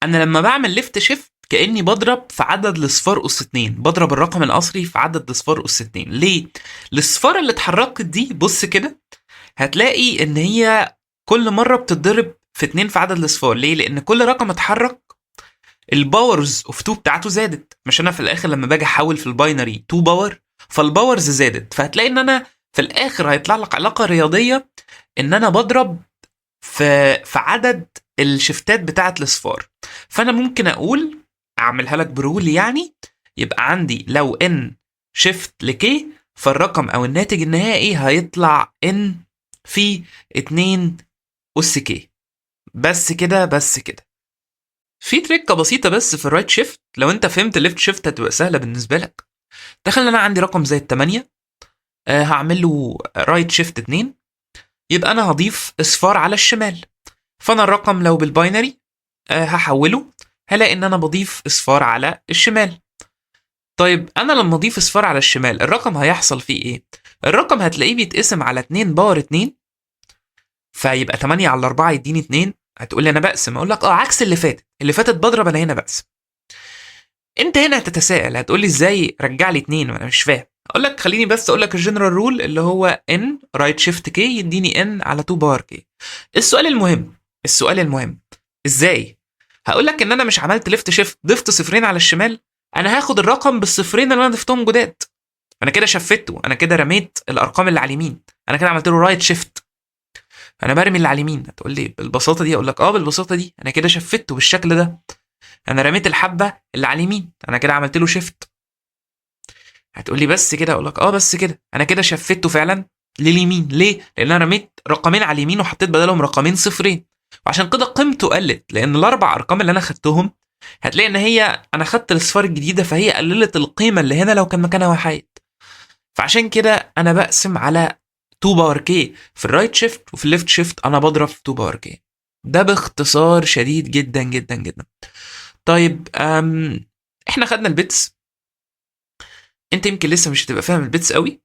[SPEAKER 2] انا لما بعمل ليفت شيفت كاني بضرب في عدد الاصفار اس 2، بضرب الرقم الاصلي في عدد الاصفار اس 2. ليه؟ الاصفار اللي اتحركت دي بص كده، هتلاقي ان هي كل مره بتتضرب في 2 في عدد الاصفار. ليه؟ لان كل رقم اتحرك الباورز اوف 2 بتاعته زادت. مش انا في الاخر لما باجي احول في الباينري 2 باور، فالباورز زادت. فهتلاقي ان انا في الاخر هيطلع لك علاقه رياضيه ان انا بضرب في عدد الشفتات بتاعه الاصفار. فانا ممكن اقول اعملها لك برول، يعني يبقى عندي لو ان شيفت لكي، فالرقم او الناتج النهائي هيطلع ان في 2 اس كي. بس كده بس كده. في تريكه بسيطه بس في الرايت شيفت، لو انت فهمت الليفت شيفت هتبقى سهله بالنسبه لك. تخيل انا عندي رقم زي ال8، هعمل له رايت شيفت 2، يبقى انا هضيف اصفار على الشمال. فانا الرقم لو بالباينري هحوله، هلاقي ان انا بضيف اصفار على الشمال. طيب انا لما اضيف اصفار على الشمال الرقم هيحصل فيه ايه؟ الرقم هتلاقيه بيتقسم على 2 باور 2، فيبقى 8 على 4 يديني 2. هتقول لي انا بقسم، اقول لك عكس اللي فاتت بضرب، انا هنا بقسم. انت هنا هتتساءل، هتقول لي ازاي رجع لي 2 وانا مش فاهم. اقول لك خليني بس اقول لك الجنرال رول اللي هو ان رايت شيفت كي يديني ان على 2 باور كي. السؤال المهم ازاي؟ هقول لك ان انا مش عملت ليفت شيفت ضفت صفرين على الشمال، انا هاخد الرقم بالصفرين اللي انا ضفتهم جداد. انا كده شفته، انا كده رميت الارقام اللي على اليمين، انا كده عملت له رايت شيفت، انا برمي اللي على اليمين. هتقول لي بالبساطه دي؟ اقول لك بالبساطه دي، انا كده شفته بالشكل ده، انا رميت الحبه اللي على اليمين، انا كده عملت له شيفت. هتقول لي بس كده؟ اقول لك بس كده، انا كده شفته فعلا لليمين. ليه؟ لان انا رميت رقمين على اليمين وحطيت بدلهم رقمين صفرين، وعشان كده قيمته قلت، لان الاربع ارقام اللي انا خدتهم هتلاقي ان هي انا خدت الاصفار الجديده فهي قللت القيمه اللي هنا لو كان مكانها وحيد. فعشان كده انا بقسم على 2 باور كي في الرايت شيفت، وفي الليفت شيفت انا بضرب في 2 باور كي. ده باختصار شديد جدا جدا جدا. طيب احنا خدنا البيتس. انت يمكن لسه مش هتبقى فاهم البيتس قوي،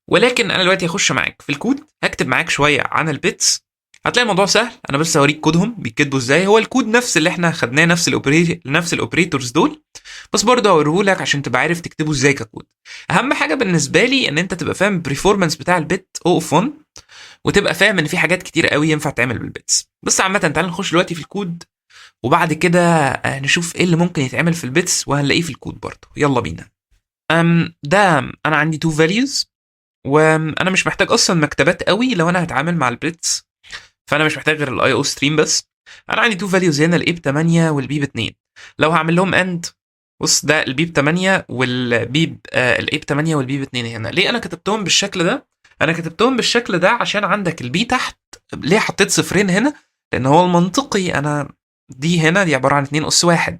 [SPEAKER 2] ولكن انا دلوقتي هخش معاك في الكود، هكتب معاك شويه عن البيتس. هتلاقي الموضوع سهل، انا بس هوريك كودهم بيتكتبوا ازاي. هو الكود نفس اللي احنا خدناه، نفس الاوبريتورز دول، بس برضه هوريهولك عشان تبقى عارف تكتبه ازاي ككود. اهم حاجه بالنسبه لي ان انت تبقى فاهم البرفورمانس بتاع البيت او اوف 1، وتبقى فاهم ان في حاجات كتير قوي ينفع تعمل بالبيتس. بس عامه تعال نخش دلوقتي في الكود، وبعد كده نشوف ايه اللي ممكن يتعمل في البيتس وهنلاقيه في الكود برضه. يلا بينا. ده انا عندي 2 values، وانا مش محتاج اصلا مكتبات قوي لو انا هتعامل مع البيتس، فانا مش محتاج غير الاي او ستريم بس. انا عندي 2 values هنا، الاي ب 8 والبي ب 2. لو هعمل لهم اند، بص ده البي ب 8 والبي الاي ب 8 والبي ب 2. هنا ليه انا كتبتهم بالشكل ده؟ انا كتبتهم بالشكل ده عشان عندك البي تحت. ليه حطيت صفرين هنا؟ لان هو المنطقي انا دي هنا دي عباره عن 2 اس 1،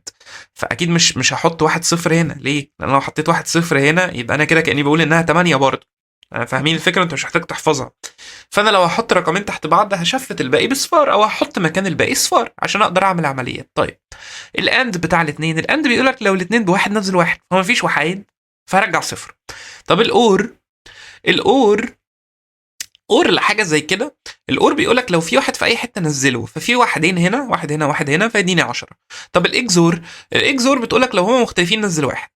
[SPEAKER 2] فاكيد مش هحط 1 0 هنا. ليه؟ لان لو حطيت 1 0 هنا يبقى انا كده كاني بقول انها 8 برضه. فاهمين الفكره؟ انت مش محتاج تحفظها. فانا لو هحط رقمين تحت بعض هشفت الباقي بصفار، او هحط مكان الباقي صفار عشان اقدر اعمل عمليات. طيب الاند بتاع الاثنين، الاند بيقول لك لو الاثنين بواحد نزل واحد، هو مفيش وحيد فهرجع صفر. طب الاور اور لحاجه زي كده، الاور بيقول لك لو في واحد في اي حته نزله، ففي واحدين هنا، واحد هنا واحد هنا، فيديني 10. طب الاكزور بتقول لك لو هما مختلفين نزل واحد،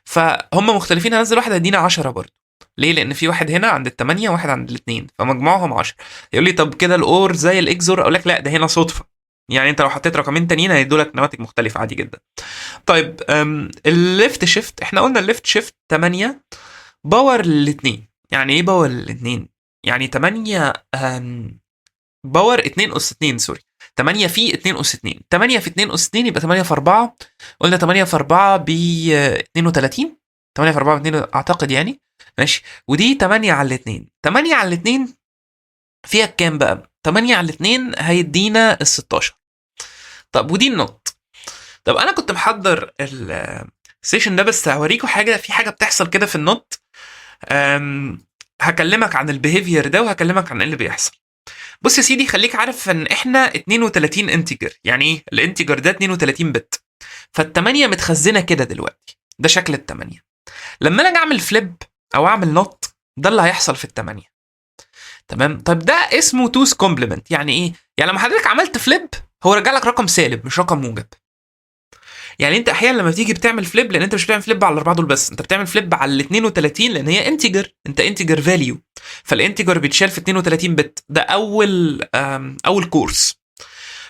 [SPEAKER 2] فهم مختلفين هنزل واحد هيدينا 10 برضه. ليه؟ لان في واحد هنا عند الثمانية وواحد عند الاثنين، فمجموعهم 10. يقول لي طب كده الاور زي الاكزور، اقول لك لا ده هنا صدفه، يعني انت لو حطيت رقمين تانيين هيدوا لك نواتج مختلفه عادي جدا. طيب الليفت شيفت، احنا قلنا الليفت شيفت 8 باور الاثنين. يعني ايه باور الاثنين؟ يعني 8 باور 2 اس 2، سوري 8 في 2 اس 2. 8 في 2 اس 2 يبقى 8 في 4. قلنا 8 في 4 ب 32. 8 في 4 ب 2 اعتقد يعني. ماشي. ودي 8 على 2. 8 على 2 فيها كام بقى؟ 8 على 2 هيدينا ال 16. طب ودي النوت. طب انا كنت محضر السيشن ده بس هوريكم حاجه، في حاجه بتحصل كده في النوت. هكلمك عن البيهيفير ده وهكلمك عن ايه اللي بيحصل. بص يا سيدي، خليك عارف ان احنا 32 انتجر. يعني ايه الانتجر ده؟ 32 بت. فالتمانية متخزنه كده دلوقتي، ده شكل التمانية. لما انا اجي اعمل فليب او اعمل نوت، ده اللي هيحصل في التمانية. تمام. طب ده اسمه توز كومبلمنت. يعني ايه؟ يعني لما حضرتك عملت فليب هو رجع لك رقم سالب مش رقم موجب. يعني انت احيانا لما تيجي بتعمل فليب، لان انت مش بتعمل فليب على الاربعه دول بس، انت بتعمل فليب على ال 32 لان هي انتجر، انت انتجر فاليو، فالانتجر بيتشال في 32 بت. ده اول كورس.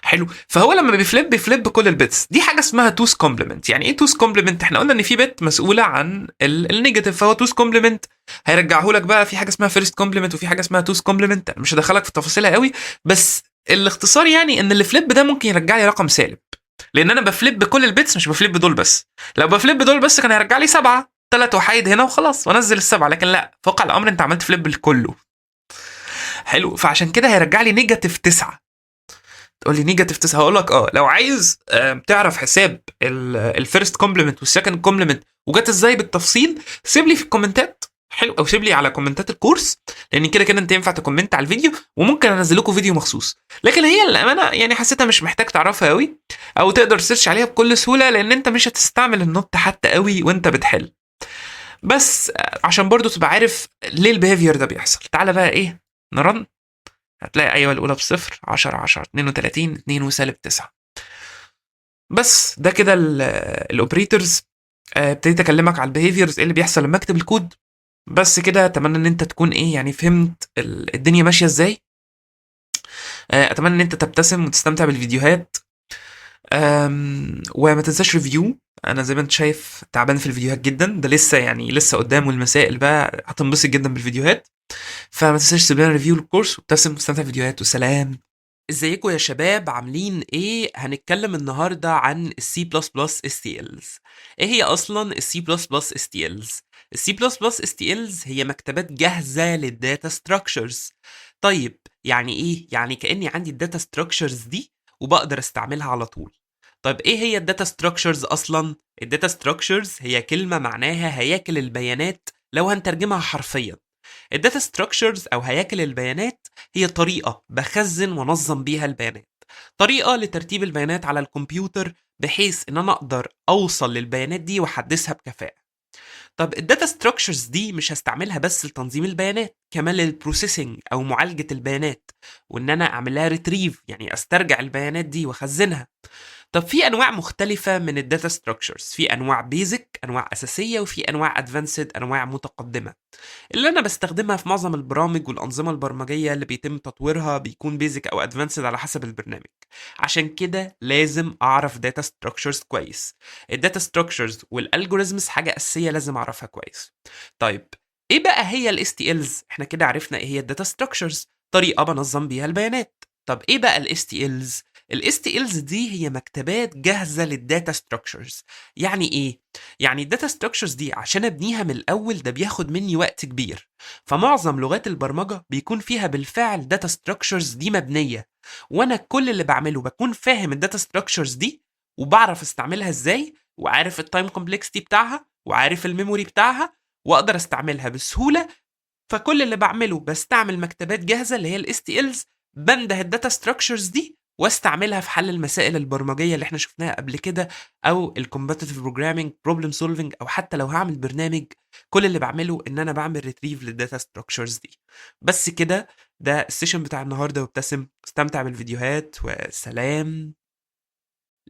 [SPEAKER 2] حلو. فهو لما بيفليب كل البيتس. دي حاجه اسمها توز كومبلمنت. يعني ايه توز كومبلمنت؟ احنا قلنا ان في بت مسؤوله عن النيجاتيف، فهو توز كومبلمنت هيرجعه لك بقى. في حاجه اسمها فيرست كومبلمنت وفي حاجه اسمها توز كومبلمنت، مش هدخلك في تفاصيلها قوي، بس الاختصار يعني ان اللي فليب ده ممكن يرجع لي رقم سالب، لان انا بفليب بكل البيتس مش بفليب دول بس. لو بفليب دول بس كان هيرجع لي 7، 3 وحيد هنا وخلاص وانزل السبعه، لكن لا، في واقع الامر انت عملت فليب لكله. حلو. فعشان كده هيرجع لي نيجاتيف 9. تقول لي نيجاتيف 9، هقول لك لو عايز تعرف حساب الفيرست كومبلمنت والسكند كومبلمنت وجت ازاي بالتفصيل، سيب لي في الكومنتات. حلو. او سيب لي على كومنتات الكورس، لان كده كده انت ينفع تكومنت على الفيديو وممكن انزل لكم فيديو مخصوص. لكن هي الامانه يعني حسيتها مش محتاج تعرفها قوي، او تقدر تسيرش عليها بكل سهوله، لان انت مش هتستعمل النوت حتى قوي وانت بتحل. بس عشان برضو تبقى عارف ليه البيهيفير ده بيحصل. تعالى بقى ايه نرن. هتلاقي ايوه الاولى بصفر، 10 10 32 2 وسالب 9. بس ده كده الاوبريتورز. ابتديت اكلمك على البيهيفيرز، ايه اللي بيحصل لما اكتب الكود. بس كده اتمنى ان انت تكون ايه يعني فهمت الدنيا ماشيه ازاي. اتمنى ان انت تبتسم وتستمتع بالفيديوهات. وما تنساش ريفيو. انا زي ما انت شايف تعبان في الفيديوهات جدا، ده لسه قدام، والمسائل بقى هتنبسط جدا بالفيديوهات. فما تنساش تسيب لنا ريفيو للكورس وابتسم واستمتع بالفيديوهات، وسلام. ازيكم يا شباب، عاملين ايه؟ هنتكلم النهارده عن السي بلس بلس اس تي الز. ايه هي اصلا السي بلس بلس اس تي الز؟ السي بلس بلس اس تي الز هي مكتبات جاهزه للداتا ستراكشرز. طيب يعني ايه؟ يعني كاني عندي الداتا ستراكشرز دي وبقدر استعملها على طول. طيب ايه هي الداتا ستراكشرز اصلا؟ الداتا ستراكشرز هي كلمة معناها هياكل البيانات لو هنترجمها حرفيا. الداتا ستراكشرز او هياكل البيانات هي طريقة بخزن وانظم بيها البيانات، طريقة لترتيب البيانات على الكمبيوتر بحيث ان انا اقدر اوصل للبيانات دي واحدثها بكفاءة. طب الداتا ستراكشرز دي مش هستعملها بس لتنظيم البيانات، كمان للبروسيسنج او معالجة البيانات، وان انا اعملها ريتريف يعني استرجع البيانات دي واخزنها. طب في انواع مختلفة من الداتا ستراكشرز، في انواع بيزك، انواع اساسية، وفي انواع ادفانسد، انواع متقدمة. اللي انا بستخدمها في معظم البرامج والانظمه البرمجيه اللي بيتم تطويرها بيكون بيزك او ادفانسد على حسب البرنامج. عشان كده لازم اعرف داتا ستراكشرز كويس. الداتا ستراكشرز والالجوريزمز حاجه اساسيه لازم اعرفها كويس. طيب ايه بقى هي الاس تي الز؟ احنا كده عرفنا ايه هي الداتا ستراكشرز، طريقه بنظم بيها البيانات. طب ايه بقى الاس تي الز؟ الاس تي الز دي هي مكتبات جاهزه للداتا ستراكشرز. يعني ايه؟ يعني الداتا ستراكشرز دي عشان ابنيها من الاول ده بياخد مني وقت كبير، فمعظم لغات البرمجه بيكون فيها بالفعل داتا ستراكشرز دي مبنيه، وانا كل اللي بعمله بكون فاهم الداتا ستراكشرز دي وبعرف استعملها ازاي، وعارف التايم كومبلكسيتي بتاعها، وعارف الميموري بتاعها، واقدر استعملها بسهوله. فكل اللي بعمله بستعمل مكتبات جاهزه اللي هي الاس تي الز، بنده الداتا ستراكشرز دي واستعملها في حل المسائل البرمجيه اللي احنا شفناها قبل كده، او الكومبتيتيف بروجرامينج، بروبلم سولفنج، او حتى لو هعمل برنامج. كل اللي بعمله ان انا بعمل ريتريف للداتا ستراكشرز دي. بس كده، ده السيشن بتاع النهارده، وابتسم استمتع بالفيديوهات وسلام.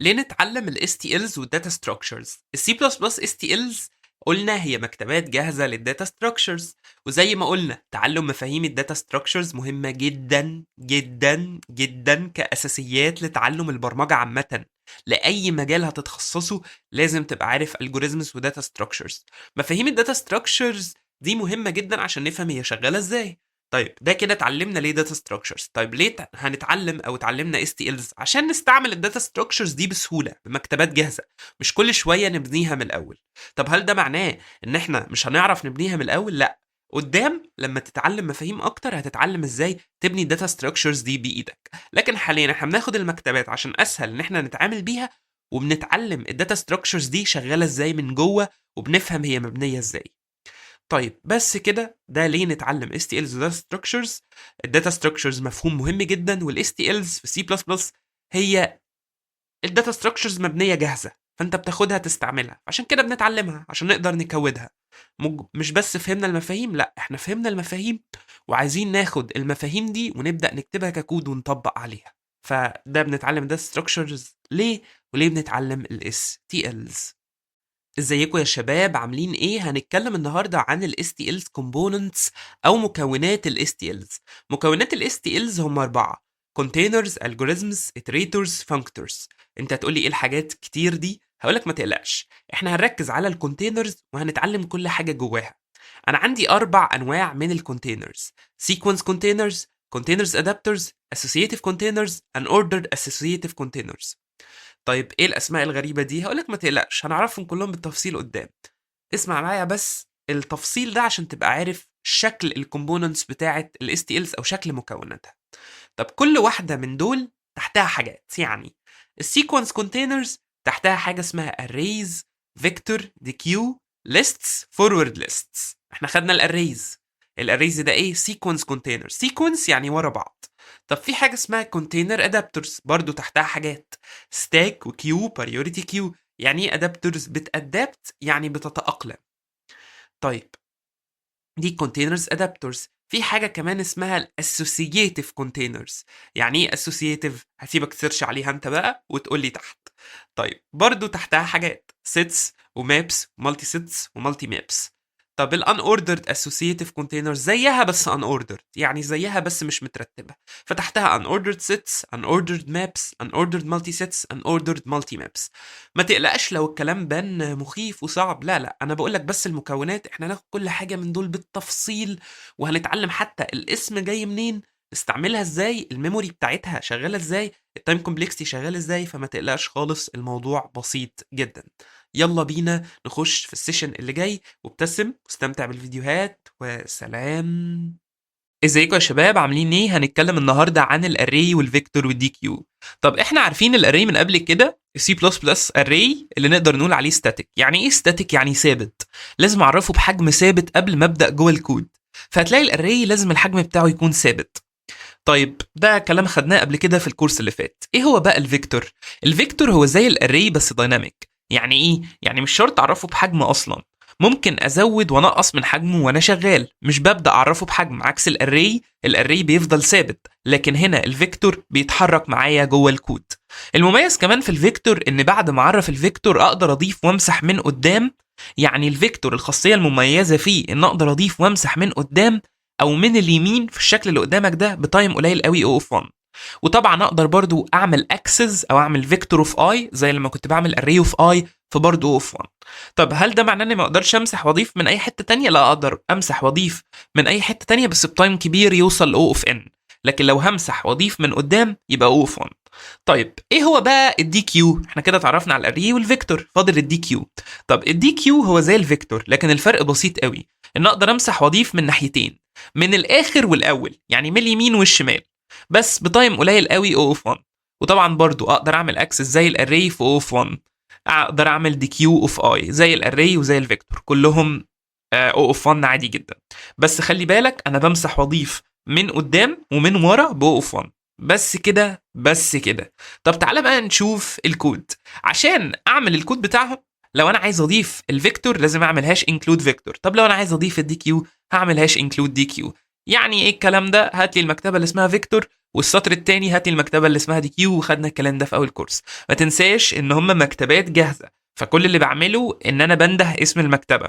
[SPEAKER 2] ليه نتعلم ال STLs والداتا ستراكشرز؟ ال C++ STLs قلنا هي مكتبات جاهزة للداتا ستراكشرز، وزي ما قلنا تعلم مفاهيم الداتا ستراكشرز مهمة جدا جدا جدا كأساسيات لتعلم البرمجة عامة. لأي مجال هتتخصصه لازم تبقى عارف algorithms وداتا ستراكشرز. مفاهيم الداتا ستراكشرز دي مهمة جدا عشان نفهم هي شغالة ازاي. طيب ده كده اتعلمنا ليه داتا ستراكشرز. طيب ليه هنتعلم او اتعلمنا اس تي الز؟ عشان نستعمل الداتا ستراكشرز دي بسهوله بمكتبات جاهزه، مش كل شويه نبنيها من الاول. طب هل ده معناه ان احنا مش هنعرف نبنيها من الاول؟ لا، قدام لما تتعلم مفاهيم اكتر هتتعلم ازاي تبني الداتا ستراكشرز دي بايدك. لكن حاليا احنا بناخد المكتبات عشان اسهل ان احنا نتعامل بيها، وبنتعلم الداتا ستراكشرز دي شغاله ازاي من جوه، وبنفهم هي مبنيه ازاي. طيب بس كده، ده ليه نتعلم STLs و Data Structures. الداتا ستراكشرز مفهوم مهم جدا، وال STLs في C++ هي الداتا ستراكشرز مبنية جاهزة، فانت بتاخدها تستعملها، عشان كده بنتعلمها عشان نقدر نكودها. مش بس فهمنا المفاهيم، لا احنا فهمنا المفاهيم وعايزين ناخد المفاهيم دي ونبدأ نكتبها ككود ونطبق عليها. فده بنتعلم داتا ستراكشرز ليه، وليه بنتعلم ال STLs. ازيكم يا شباب، عاملين ايه؟ هنتكلم النهارده عن ال STLs components او مكونات ال STLs. مكونات ال STLs هم 4: containers, algorithms, iterators, functors. انت هتقولي ايه الحاجات كتير دي؟ هقولك ما تقلقش، احنا هنركز على الكونتينرز وهنتعلم كل حاجه جواها. انا عندي 4 انواع من الكونتينرز: sequence containers, containers adapters, associative containers, unordered associative containers. طيب ايه الاسماء الغريبه دي؟ هقولك ما تقلقش، هنعرفهم كلهم بالتفصيل قدام. اسمع معايا بس التفصيل ده عشان تبقى عارف شكل الكومبوننتس بتاعه ال STLs او شكل مكوناتها. طب كل واحده من دول تحتها حاجات، يعني السيكونس كونتينرز تحتها حاجه اسمها arrays, vector, dequeue, lists, forward lists. احنا خدنا الاريز ده ايه؟ سيكونس كونتينر، سيكونس يعني ورا بعض. طب في حاجه اسمها كونتينر ادابترز، برضو تحتها حاجات ستاك وكيو، priority كيو. يعني ايه ادابترز؟ بتادبت يعني بتتاقلم. طيب دي كونتينرز ادابترز. في حاجه كمان اسمها الاسوسييتيف كونتينرز. يعني ايه اسوسييتيف؟ هسيبك تسيرش عليها انت بقى وتقول لي تحت. طيب برضو تحتها حاجات sets ومابس ومالتي sets ومالتي مابس. طب ال unordered associative containers زيها بس unordered، يعني زيها بس مش مترتبة، فتحتها unordered sets, unordered maps, unordered multi-sets, unordered multi-maps. ما تقلقش لو الكلام بان مخيف وصعب، لا لا، انا بقولك بس المكونات، احنا هناخد كل حاجة من دول بالتفصيل، وهنتعلم حتى الاسم جاي منين، نستعملها ازاي، الميموري بتاعتها شغالة ازاي، التايم كومبلكسيتي شغال ازاي. فما تقلقش خالص، الموضوع بسيط جدا. يلا بينا نخش في السيشن اللي جاي، وابتسم واستمتع بالفيديوهات وسلام. ازيكم يا شباب، عاملين ايه؟ هنتكلم النهارده عن الاري والفيكتور والدي كيو. طب احنا عارفين الاري من قبل كده، السي بلس بلس اري اللي نقدر نقول عليه ستاتيك. يعني ايه ستاتيك؟ يعني ثابت، لازم اعرفه بحجم ثابت قبل ما ابدا جوه الكود. فهتلاقي الاري لازم الحجم بتاعه يكون ثابت. طيب ده كلام خدناه قبل كده في الكورس اللي فات. ايه هو بقى الفيكتور؟ الفيكتور هو زي الاري بس دايناميك. يعني ايه؟ يعني مش شرط اعرفه بحجم اصلا، ممكن ازود وانقص من حجمه وانا شغال، مش ببدا اعرفه بحجم. عكس الاري بيفضل ثابت، لكن هنا الفيكتور بيتحرك معايا جوه الكود. المميز كمان في الفيكتور ان بعد ما اعرف الفيكتور اقدر اضيف وامسح من قدام. يعني الفيكتور الخاصيه المميزه فيه ان اقدر اضيف وامسح من قدام او من اليمين في الشكل اللي قدامك ده بتايم قليل قوي او اوف 1. وطبعا اقدر برضو اعمل اكسس او اعمل فيكتور اوف اي زي لما كنت بعمل اري اوف اي في برضو اوف 1. طب هل ده معناه اني ما اقدرش امسح واضيف من اي حته تانية؟ لا، اقدر امسح واضيف من اي حته تانية بس بتايم كبير يوصل او اوف ان. لكن لو همسح واضيف من قدام يبقى او اوف 1. طيب ايه هو بقى الدي كيو؟ احنا كده اتعرفنا على الاري والفيكتور، فاضل الدي كيو. طب الدي كيو هو زي الفيكتور لكن الفرق بسيط قوي، ان اقدر امسح واضيف من ناحيتين، من الاخر والاول، يعني من اليمين والشمال، بس بتايم قليل قوي او اوف 1. وطبعا برضو اقدر اعمل اكسس زي الاري في او اوف 1، اقدر اعمل دي كيو اوف اي زي الاري وزي الفيكتور، كلهم او اوف 1 عادي جدا. بس خلي بالك انا بمسح واضيف من قدام ومن ورا باو اوف 1. بس كده بس كده. طب تعالى بقى نشوف الكود. عشان اعمل الكود بتاعهم، لو انا عايز اضيف الفيكتور لازم اعمل هاش انكلود فيكتور. طب لو انا عايز اضيف الدي كيو هعمل هاش انكلود دي كيو. يعني ايه الكلام ده؟ هات لي المكتبه اللي اسمها فيكتور والسطر الثاني هات لي المكتبه اللي اسمها دي كيو، وخدنا الكلام ده في اول كورس. ما تنساش ان هم مكتبات جاهزه، فكل اللي بعمله ان انا بنده اسم المكتبه.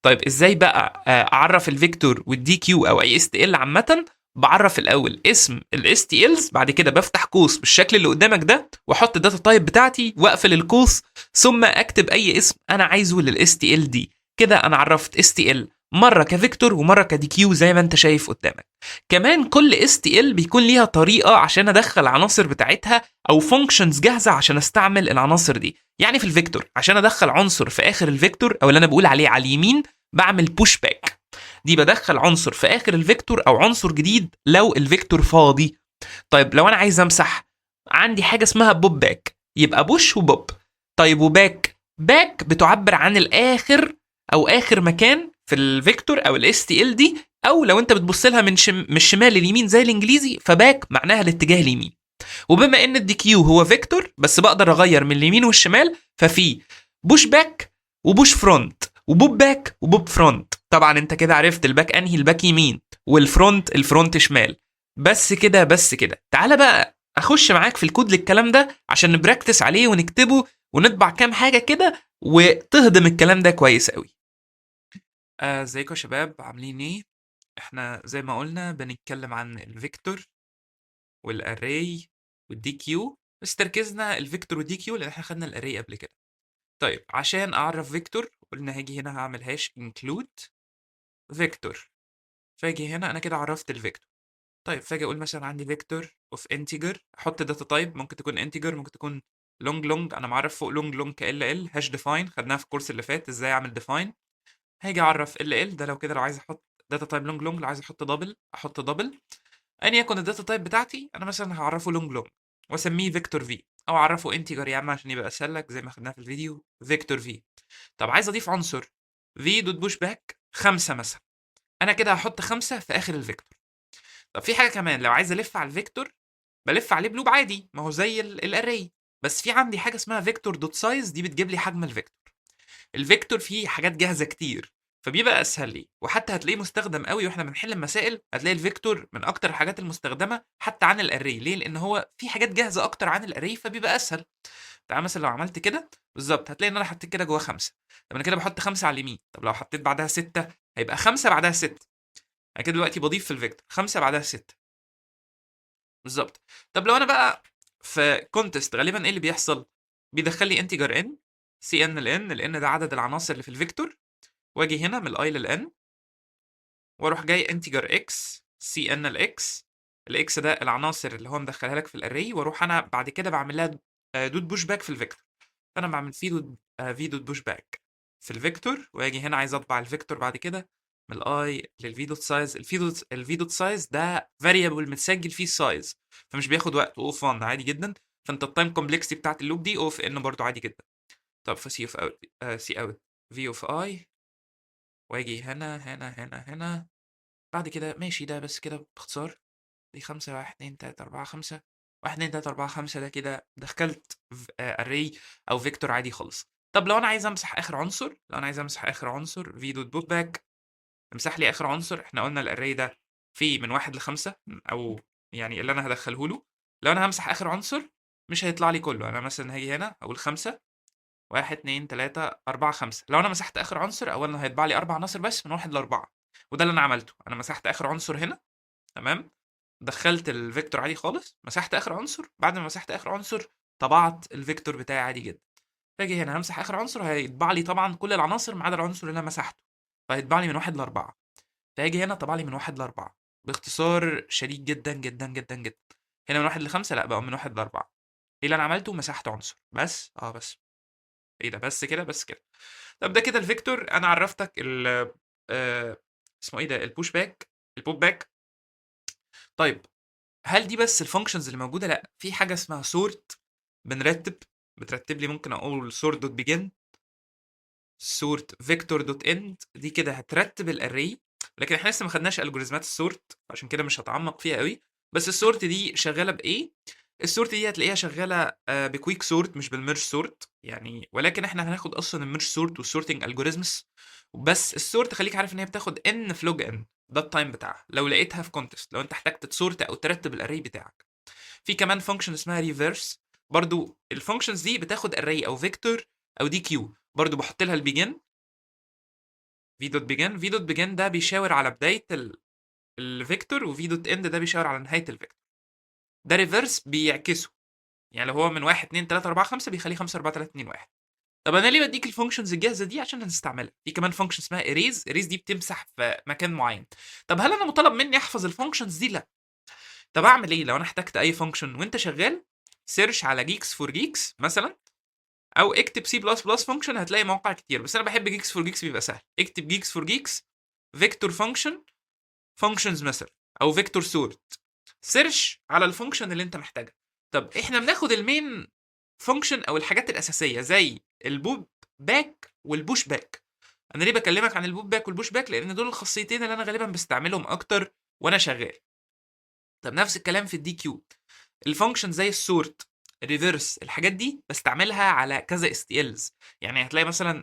[SPEAKER 2] طيب ازاي بقى اعرف الفيكتور والدي كيو او اي اس تي ال عامه؟ بعرف الاول اسم الاس تي الز، بعد كده بفتح قوس بالشكل اللي قدامك ده واحط الداتا تايب بتاعتي واقفل القوس، ثم اكتب اي اسم انا عايزه للاس تي ال دي. كده انا عرفت اس تي ال مره كفيكتور ومره كدي كيو زي ما انت شايف قدامك. كمان كل اس تي ال بيكون ليها طريقه عشان ادخل العناصر بتاعتها او فانكشنز جاهزه عشان استعمل العناصر دي. يعني في الفيكتور عشان ادخل عنصر في اخر الفيكتور او اللي انا بقول عليه على اليمين بعمل بوش باك، دي بدخل عنصر في اخر الفيكتور او عنصر جديد لو الفيكتور فاضي. طيب لو انا عايز امسح عندي حاجه اسمها بوب باك، يبقى بوش وبوب. طيب وباك، باك بتعبر عن الاخر او اخر مكان في الفيكتور او الاس تي ال دي، او لو انت بتبص لها من الشمال لليمين زي الانجليزي فباك معناها الاتجاه اليمين. وبما ان الدي كيو هو فيكتور بس بقدر اغير من اليمين والشمال، ففي بوش باك وبوش فرونت وبوب باك وبوب فرونت. طبعا انت كده عرفت الباك انهي، الباك يمين، والفرونت الفرونت شمال. بس كده بس كده. تعالى بقى اخش معاك في الكود للكلام ده عشان نبراكتس عليه ونكتبه ونطبع كام حاجه كده وتهضم الكلام ده كويس قوي. ازيكم يا شباب، عاملين ايه؟ احنا زي ما قلنا بنتكلم عن الفيكتور والاري والدي كيو، بس تركيزنا الفيكتور والدي كيو لان احنا خدنا الاري قبل كده. طيب عشان اعرف فيكتور قلنا هاجي هنا هعمل هاش انكلود فيكتور، فاجي هنا انا كده عرفت الفيكتور. طيب فاجي اقول مثلا عندي فيكتور اوف انتجر، احط داتا تايب ممكن تكون انتجر ممكن تكون لونج، انا معرف فوق لونج ال هاش ديفاين، خدناها في الكورس اللي فات ازاي اعمل ديفاين. هاجي اعرف ال ده لو كده، لو عايز احط داتا تايب لونج، لو عايز احط دبل احط دبل. ايا يكن الداتا تايب بتاعتي انا مثلا هعرفه لونج واسميه فيكتور في، او اعرفه انتجر يا عم عشان يبقى اسهل لك زي ما خدناها في الفيديو فيكتور في. طب عايز اضيف عنصر في دوت بوش باك 5 مثلا، انا كده هحط 5 في اخر الفيكتور. طب في حاجه كمان، لو عايز الف على الفيكتور بلف عليه بلوب عادي، ما هو زي الاري، بس في عندي حاجه اسمها فيكتور دوت سايز، دي بتجيب لي حجم الفيكتور. الفيكتور فيه حاجات جاهزه كتير فبيبقى اسهل لي، وحتى هتلاقيه مستخدم قوي واحنا بنحل المسائل، هتلاقي الفيكتور من اكتر الحاجات المستخدمه حتى عن الاري. ليه؟ لان هو في حاجات جاهزه اكتر عن الاري فبيبقى اسهل. تعال مثلا لو عملت كده بالظبط هتلاقي ان انا حطيت كده جوه 5. طب انا كده بحط 5 على اليمين، طب لو حطيت بعدها 6 هيبقى 5 بعدها 6. انا كده دلوقتي بضيف في الفيكتور 5 بعدها 6 بالظبط. طب لو انا بقى في كونتست غالبا ايه اللي بيحصل؟ بيدخل لي انتجر ان سي ان لان ده عدد العناصر اللي في الفيكتور، واجي هنا من الاي للان واروح جاي انتجر اكس سي ان الاكس. الاكس ده العناصر اللي هو مدخلها لك في الاري، واروح انا بعد كده بعمل لها دوت بوش باك في الفيكتور. فانا بعمل في دوت بوش باك في الفيكتور، واجي هنا عايز اطبع الفيكتور بعد كده من الاي للفي دوت سايز. الفي دوت سايز ده فاريبل متسجل فيه السايز فمش بياخد وقت، اوف 1 عادي جدا.
[SPEAKER 1] فانت التايم كومبلكسيتي بتاعت اللوب دي او في ان برضو عادي جدا. طب فسي اوف اوت سي اوت في اوف اي، واجي هنا بعد كده ماشي ده بس كده باختصار. دي 5 1 2 3 4 5 1 2 3 4 5 ده كده دخلت array او فيكتور عادي خالص. طب لو انا عايز امسح اخر عنصر، في دوت بوت باك امسح لي اخر عنصر. احنا قلنا الاري ده فيه من 1 ل5 او يعني اللي انا هدخله له. لو انا همسح اخر عنصر مش هيطلع لي كله. انا مثلا هاجي هنا اقول 5 1 2 3 4 5. لو انا مسحت اخر عنصر اولا هيطبع لي 4 عناصر بس من 1 ل4. وده اللي انا عملته. انا مسحت اخر عنصر هنا، تمام، دخلت الفيكتور عادي خالص، مسحت اخر عنصر. بعد ما مسحت اخر عنصر طبعت الفيكتور بتاعي عادي جدا. فاجي هنا همسح اخر عنصر، هيطبع لي طبعا كل العناصر ما عدا العنصر اللي انا مسحته، فهيطبع لي من 1 ل4. فاجي هنا طبع لي من 1 ل4. باختصار شديد جدا جدا جدا جدا. هنا من 1 ل5، لا بقى من 1 ل4. ايه اللي انا عملته؟ مسحت عنصر بس. بس ايه ده؟ بس كده بس كده. طب ده كده الفيكتور. انا عرفتك ال اسمه ايه ده، البوش باك، البوب باك. طيب هل دي بس الفانكشنز اللي موجوده؟ لا، في حاجه اسمها سورت. بترتب لي. ممكن اقول سورت دوت بيجن، سورت فيكتور دوت اند. دي كده هترتب الاري. لكن احنا لسه ما خدناش الجوريزمات السورت، عشان كده مش هتعمق فيها قوي. بس السورت دي شغاله بايه؟ السورت دي هتلاقيها شغاله بكويك سورت مش بالميرج سورت يعني. ولكن احنا هناخد اصلا الميرج سورت والسورتنج الجوريزمز. بس السورت خليك عارف ان هي بتاخد ان في لوج ان، ده التايم بتاعها لو لقيتها في كونتست، لو انت احتجت تسورت او ترتب الاري بتاعك. في كمان فانكشن اسمها ريفرس. برضو الفانكشنز دي بتاخد اري او فيكتور او دي كيو. برضو بحط لها البيجن، في دوت بيجن ده بيشاور على بدايه الفيكتور، وفي دوت اند ده بيشاور على نهايه الفيكتور. ده ريفرس بيعكسه. يعني لو هو من 1 2 3 4 5 بيخليه 5 4 3 2 1. طب انا ليه بديك الفانكشنز الجاهزه دي؟ عشان هنستعملها. في كمان فانكشن اسمها اريز. اريز دي بتمسح في مكان معين. طب هل انا مطالب مني احفظ الفانكشنز دي؟ لا. طب اعمل ايه لو انا احتجت اي فانكشن وانت شغال؟ سيرش على جيكس فور جيكس مثلا، او اكتب سي بلس بلس فانكشن. هتلاقي مواقع كتير، بس انا بحب جيكس فور جيكس، بيبقى سهل. اكتب جيكس فور جيكس فيكتور فانكشن فانكشنز مثلا، او فيكتور سورت. سيرش على الفانكشن اللي انت محتاجها. طب احنا بناخد المين فانكشن او الحاجات الاساسيه زي البوب باك والبوش باك. انا ليه بكلمك عن البوب باك والبوش باك؟ لان دول الخاصيتين اللي انا غالبا بستعملهم اكتر وانا شغال. طب نفس الكلام في الدي كيو. الفانكشن زي السورت، الريفرس، الحاجات دي بستعملها على كذا اس تي الز. يعني هتلاقي مثلا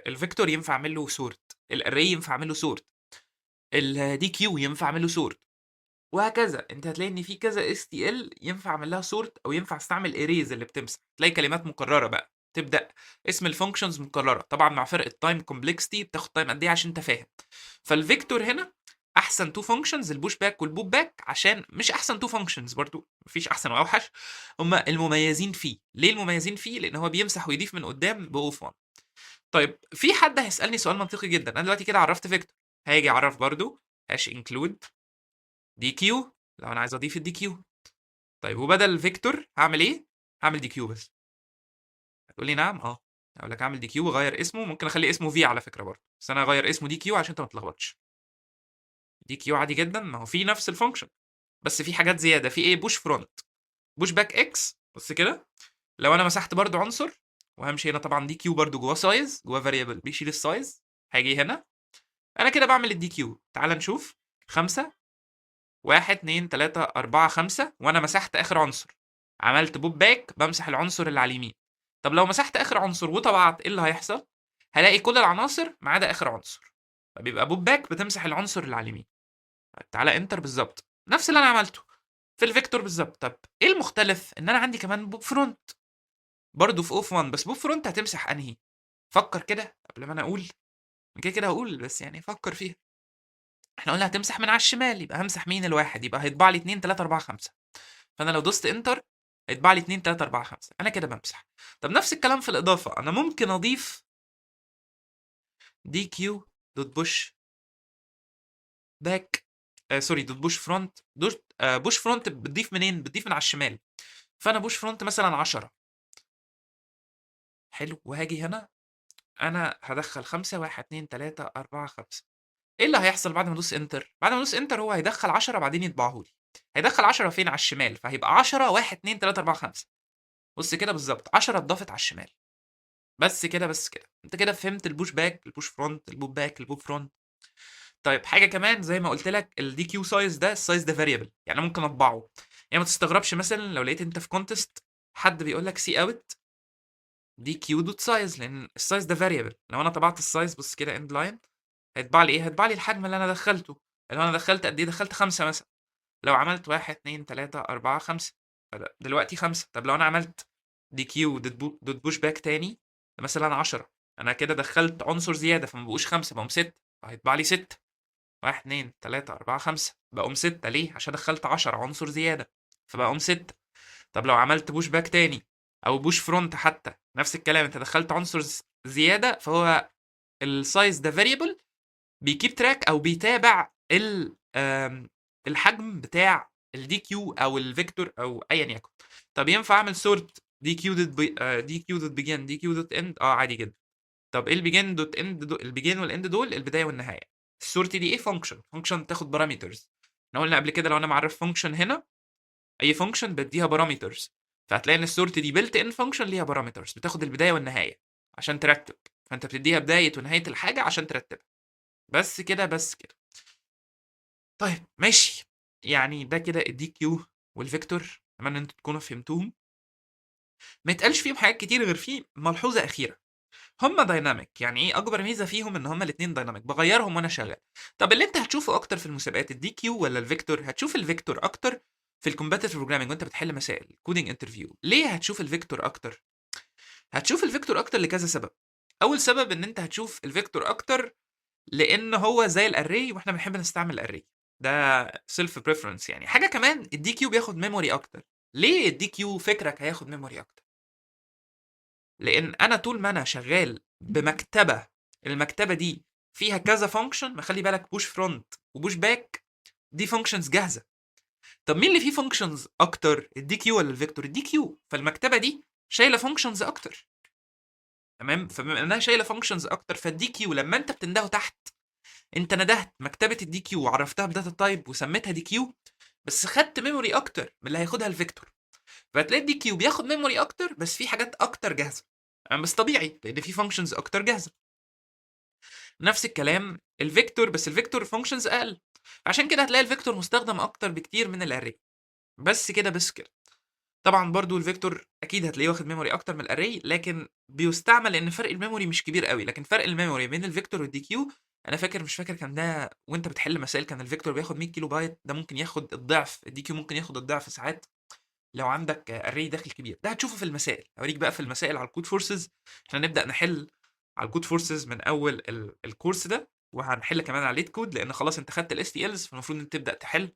[SPEAKER 1] الفيكتور ينفع اعمل له سورت، الاري ينفع اعمل له سورت، الدي كيو ينفع اعمل له سورت، وهكذا. انت هتلاقي ان في كذا اس تي ال ينفع اعمل لها سورت، او ينفع استعمل اريز اللي بتمسح. تلاقي كلمات مكرره بقى تبدا اسم الفانكشنز مكرره. طبعا مع فرق التايم كومبلكسيتي بتاخد تايم قد ايه عشان انت فاهم. فالفيكتور هنا احسن تو فانكشنز البوش باك والبوب باك. عشان مش احسن تو فانكشنز برضو، مفيش احسن واوحش، هما المميزين فيه. ليه المميزين فيه؟ لان هو بيمسح ويضيف من قدام باوف 1. طيب في حد هيسالني سؤال منطقي جدا. انا دلوقتي كده عرفت فيكتور، هاجي اعرف برضو هاش انكلود دي كيو لو انا عايز اضيف الدي كيو. طيب وبدل فيكتور هعمل ايه؟ هعمل دي كيو بس. هتقول لي نعم. اقول لك اعمل دي كيو وغير اسمه. ممكن اخلي اسمه في على فكره برضه، بس انا هغير اسمه دي كيو عشان انت ما تتلخبطش. دي كيو عادي جدا، ما هو في نفس الفانكشن، بس في حاجات زياده. في ايه؟ بوش فرونت، بوش باك اكس. بص كده، لو انا مسحت برضه عنصر وهمشي هنا، طبعا دي كيو برضه جواه سايز، جواه فاريبل بيشيل السايز. هاجي هنا انا كده بعمل الدي كيو. تعال نشوف. 5 1 2 3 4 5 وانا مسحت اخر عنصر. عملت بوب باك بمسح العنصر اللي على اليمين. طب لو مسحت اخر عنصر وطبعت، ايه اللي هيحصل؟ هلاقي كل العناصر ما عدا اخر عنصر. فبيبقى بوب باك بتمسح العنصر اللي على اليمين. تعالى انتر، بالظبط نفس اللي انا عملته في الفيكتور بالظبط. طب ايه المختلف؟ ان انا عندي كمان بوب فرونت برضه في اوف 1. بس بوب فرونت هتمسح انهي؟ فكر كده قبل ما انا اقول. كده كده هقول، بس يعني فكر فيها. احنا قلنا هتمسح من على الشمال، يبقى همسح مين؟ الواحد. يبقى هيطبع لي 2 3 4 5. فانا لو دوست انتر هيطبع لي 2 3 4 5. انا كده بمسح. طب نفس الكلام في الاضافه. انا ممكن اضيف دي كيو دوت بوش باك، سوري، دوت بوش فرونت. دوت بوش فرونت بتضيف منين؟ بتضيف من على الشمال. فانا بوش فرونت مثلا 10. حلو. وهاجي هنا انا هدخل 5 1 2 3 4 5. ايه اللي هيحصل بعد ما ادوس انتر؟ بعد ما ادوس انتر هو هيدخل 10 بعدين يطبعه لي. هيدخل 10 فين؟ على الشمال، فهيبقى 10 1 2 3 4 5. بص كده بالظبط 10 اتضافت على الشمال. بس كده بس كده انت كده فهمت البوش باك، البوش فرونت، البوب باك، البوب فرونت. طيب حاجه كمان زي ما قلت لك، الدي كيو سايز ده، السايز ده فاريبل، يعني أنا ممكن اطبعه. يعني ما تستغربش مثلا لو لقيت انت في كونتست حد بيقول لك سي اوت دي كيو دوت سايز، لان السايز ده فاريبل. لو انا طبعت السايز بص كده اند لاين، هيطبع لي ايه؟ هيطبع لي الحجم اللي انا دخلته. اللي انا دخلت قد ايه؟ دخلت 5 مثلا. لو عملت 1 2 3 4 5، دلوقتي 5. طب لو انا عملت دي كيو دوت بوش باك تاني مثلا 10، انا كده دخلت عنصر زياده، فما بقوش 5، بقوم 6، فهيطبع لي 6. 1 2 3 4 5، بقوم 6. ليه؟ عشان دخلت 10 عنصر زياده، فبقوم 6. طب لو عملت بوش باك تاني او بوش فرونت حتى نفس الكلام، انت دخلت عنصر زياده، فهو السايز ده فاريبل بيكيب تراك او بيتابع الحجم بتاع الدي كيو او الفيكتور او ايا يكن. طب ينفع اعمل سورت دي كيو دوت دي كيو دوت بيجن دي كيو دوت اند؟ عادي جدا. طب ايه البيجن دوت اند؟ البيجن والاند دول البدايه والنهايه. السورت دي ايه؟ فانكشن تاخد بارامترز. احنا قلنا قبل كده لو انا معرف فانكشن هنا، اي فانكشن بديها بارامترز، فهتلاقي ان السورت دي بيلت ان فانكشن ليها بارامترز بتاخد البدايه والنهايه عشان ترتب. فانت بتديها بدايه ونهايه الحاجه عشان ترتبها. بس كده بس كده. طيب ماشي. يعني ده كده الدي كيو والفيكتور، اتمنى ان انتوا تكونوا فهمتوهم. ما يتقالش فيهم حاجات كتير غير في ملحوظه اخيره. هما دايناميك. يعني ايه اكبر ميزه فيهم؟ ان هما الاثنين دايناميك، بغيرهم وانا شغال. طب اللي انت هتشوفه اكتر في المسابقات الدي كيو ولا الفيكتور؟ هتشوف الفيكتور اكتر في الكومباتيتيف بروجرامينج وانت بتحل مسائل كودينج انترفيو. ليه هتشوف الفيكتور اكتر؟ هتشوف الفيكتور اكتر لكذا سبب. اول سبب ان انت هتشوف الفيكتور اكتر لان هو زي الاري واحنا بنحب نستعمل الاري، ده سيلف بريفرنس. يعني حاجه كمان، الدي كيو بياخد ميموري اكتر. ليه الدي كيو فكرك هياخد ميموري اكتر؟ لان انا طول ما انا شغال بمكتبه، المكتبه دي فيها كذا فانكشن. ما خلي بالك بوش فرونت وبوش باك دي فانكشنز جاهزه. طب مين اللي فيه فانكشنز اكتر، الدي كيو ولا الفيكتور؟ الدي كيو. فالمكتبه دي شايله فانكشنز اكتر، تمام. فبما انها شايله فانكشنز اكتر، فالدي كيو لما انت بتنده تحت، انت ندهت مكتبه الدي كيو وعرفتها بداتا تايب وسميتها دي كيو، بس خدت ميموري اكتر من اللي هياخدها الفيكتور. فهتلاقي الدي كيو بياخد ميموري اكتر بس في حاجات اكتر جاهزه. بس طبيعي لان في فانكشنز اكتر جاهزه. نفس الكلام الفيكتور، بس الفيكتور فانكشنز اقل، عشان كده هتلاقي الفيكتور مستخدم اكتر بكتير من الاري. بس كده بس كده. طبعا برضو الفيكتور اكيد هتلاقيه واخد ميموري اكتر من الاري، لكن بيستعمل لان فرق الميموري مش كبير قوي. لكن فرق الميموري بين الفيكتور والدي كيو، انا فاكر مش فاكر كان ده وانت بتحل مسائل، كان الفيكتور بياخد 100 كيلو بايت، ده ممكن ياخد الضعف. الدي كيو ممكن ياخد الضعف ساعات لو عندك اري داخل كبير. ده هتشوفه في المسائل. اوريك بقى في المسائل على الكود فورسز. احنا نبدا نحل على الكود فورسز من اول الكورس ده، وهنحل كمان على ليت كود لان خلاص انت خدت الاس تي الز، فالمفروض ان تبدا تحل.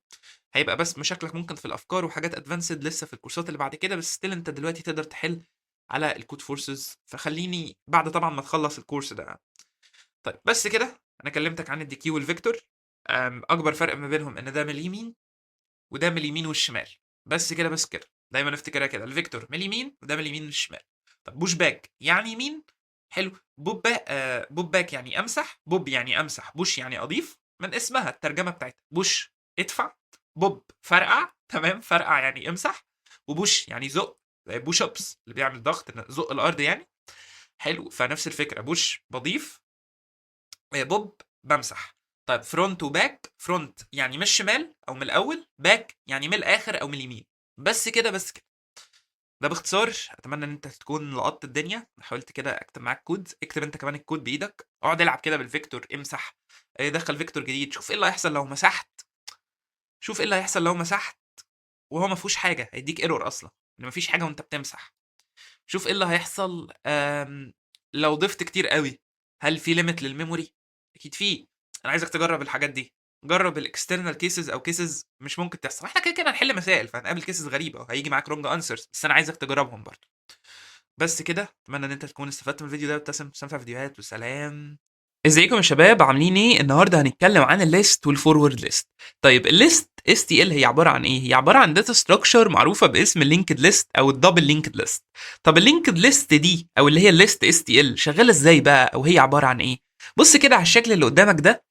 [SPEAKER 1] هيبقى بس مشاكلك ممكن في الافكار وحاجات ادفانسد لسه في الكورسات اللي بعد كده، بس ستيل انت دلوقتي تقدر تحل على الكود فورسز. فخليني بعد طبعا ما تخلص الكورس ده. طيب بس كده انا كلمتك عن الدي كيو والفيكتور. اكبر فرق ما بينهم ان ده من اليمين وده من اليمين والشمال. بس كده بس كده. دايما افتكرها كده، الفيكتور من اليمين وده من اليمين والشمال. طب بوش باك يعني يمين، حلو. بوب باك بوب باك يعني امسح، بوب يعني امسح، بوش يعني اضيف. من اسمها الترجمه بتاعتها، بوش ادفع، بوب فرقع، تمام. فرقع يعني امسح، وبوش يعني زق، زي بوش ابس اللي بيعمل ضغط، زق الارض يعني. حلو. فنفس الفكره، بوش بضيف، بوب بمسح. طيب فرونت وباك، فرونت يعني من الشمال او من الاول، باك يعني من الاخر او من اليمين. بس كده بس كده. ده باختصار. اتمنى ان انت تكون لقطت الدنيا. حاولت كده اكتب معاك كود، اكتب انت كمان الكود بايدك، اقعد العب كده بالفيكتور، امسح، دخل فيكتور جديد، شوف ايه اللي هيحصل لو مسحت. شوف ايه اللي هيحصل لو مسحت وهو ما فيهوش حاجه، هيديك ايرور اصلا ان ما فيش حاجه وانت بتمسح. شوف ايه اللي هيحصل لو ضفت كتير قوي. هل في ليميت للميموري؟ اكيد في. انا عايزك تجرب الحاجات دي. جرب الاكسترنال كيسز او كيسز مش ممكن تحصل. احنا كده كده هنحل مسائل فهنقابل كيسز غريبه وهيجي معاك رونج انسرز، بس انا عايزك تجربهم برضه. بس كده. اتمنى ان انت تكون استفدت من الفيديو ده وتستمتع فيديوهات. وسلام. ازيكم يا شباب، عاملين ايه؟ النهارده هنتكلم عن الليست والفورورد ليست. طيب الليست اس تي ال هي عباره عن ايه؟ هي عباره عن داتا ستراكشر معروفه باسم اللينكد ليست او الدبل لينكد ليست. طب اللينكد ليست دي او اللي هي الليست اس تي ال شغاله ازاي بقى، او هي عباره عن ايه؟ بص كده على الشكل اللي قدامك ده.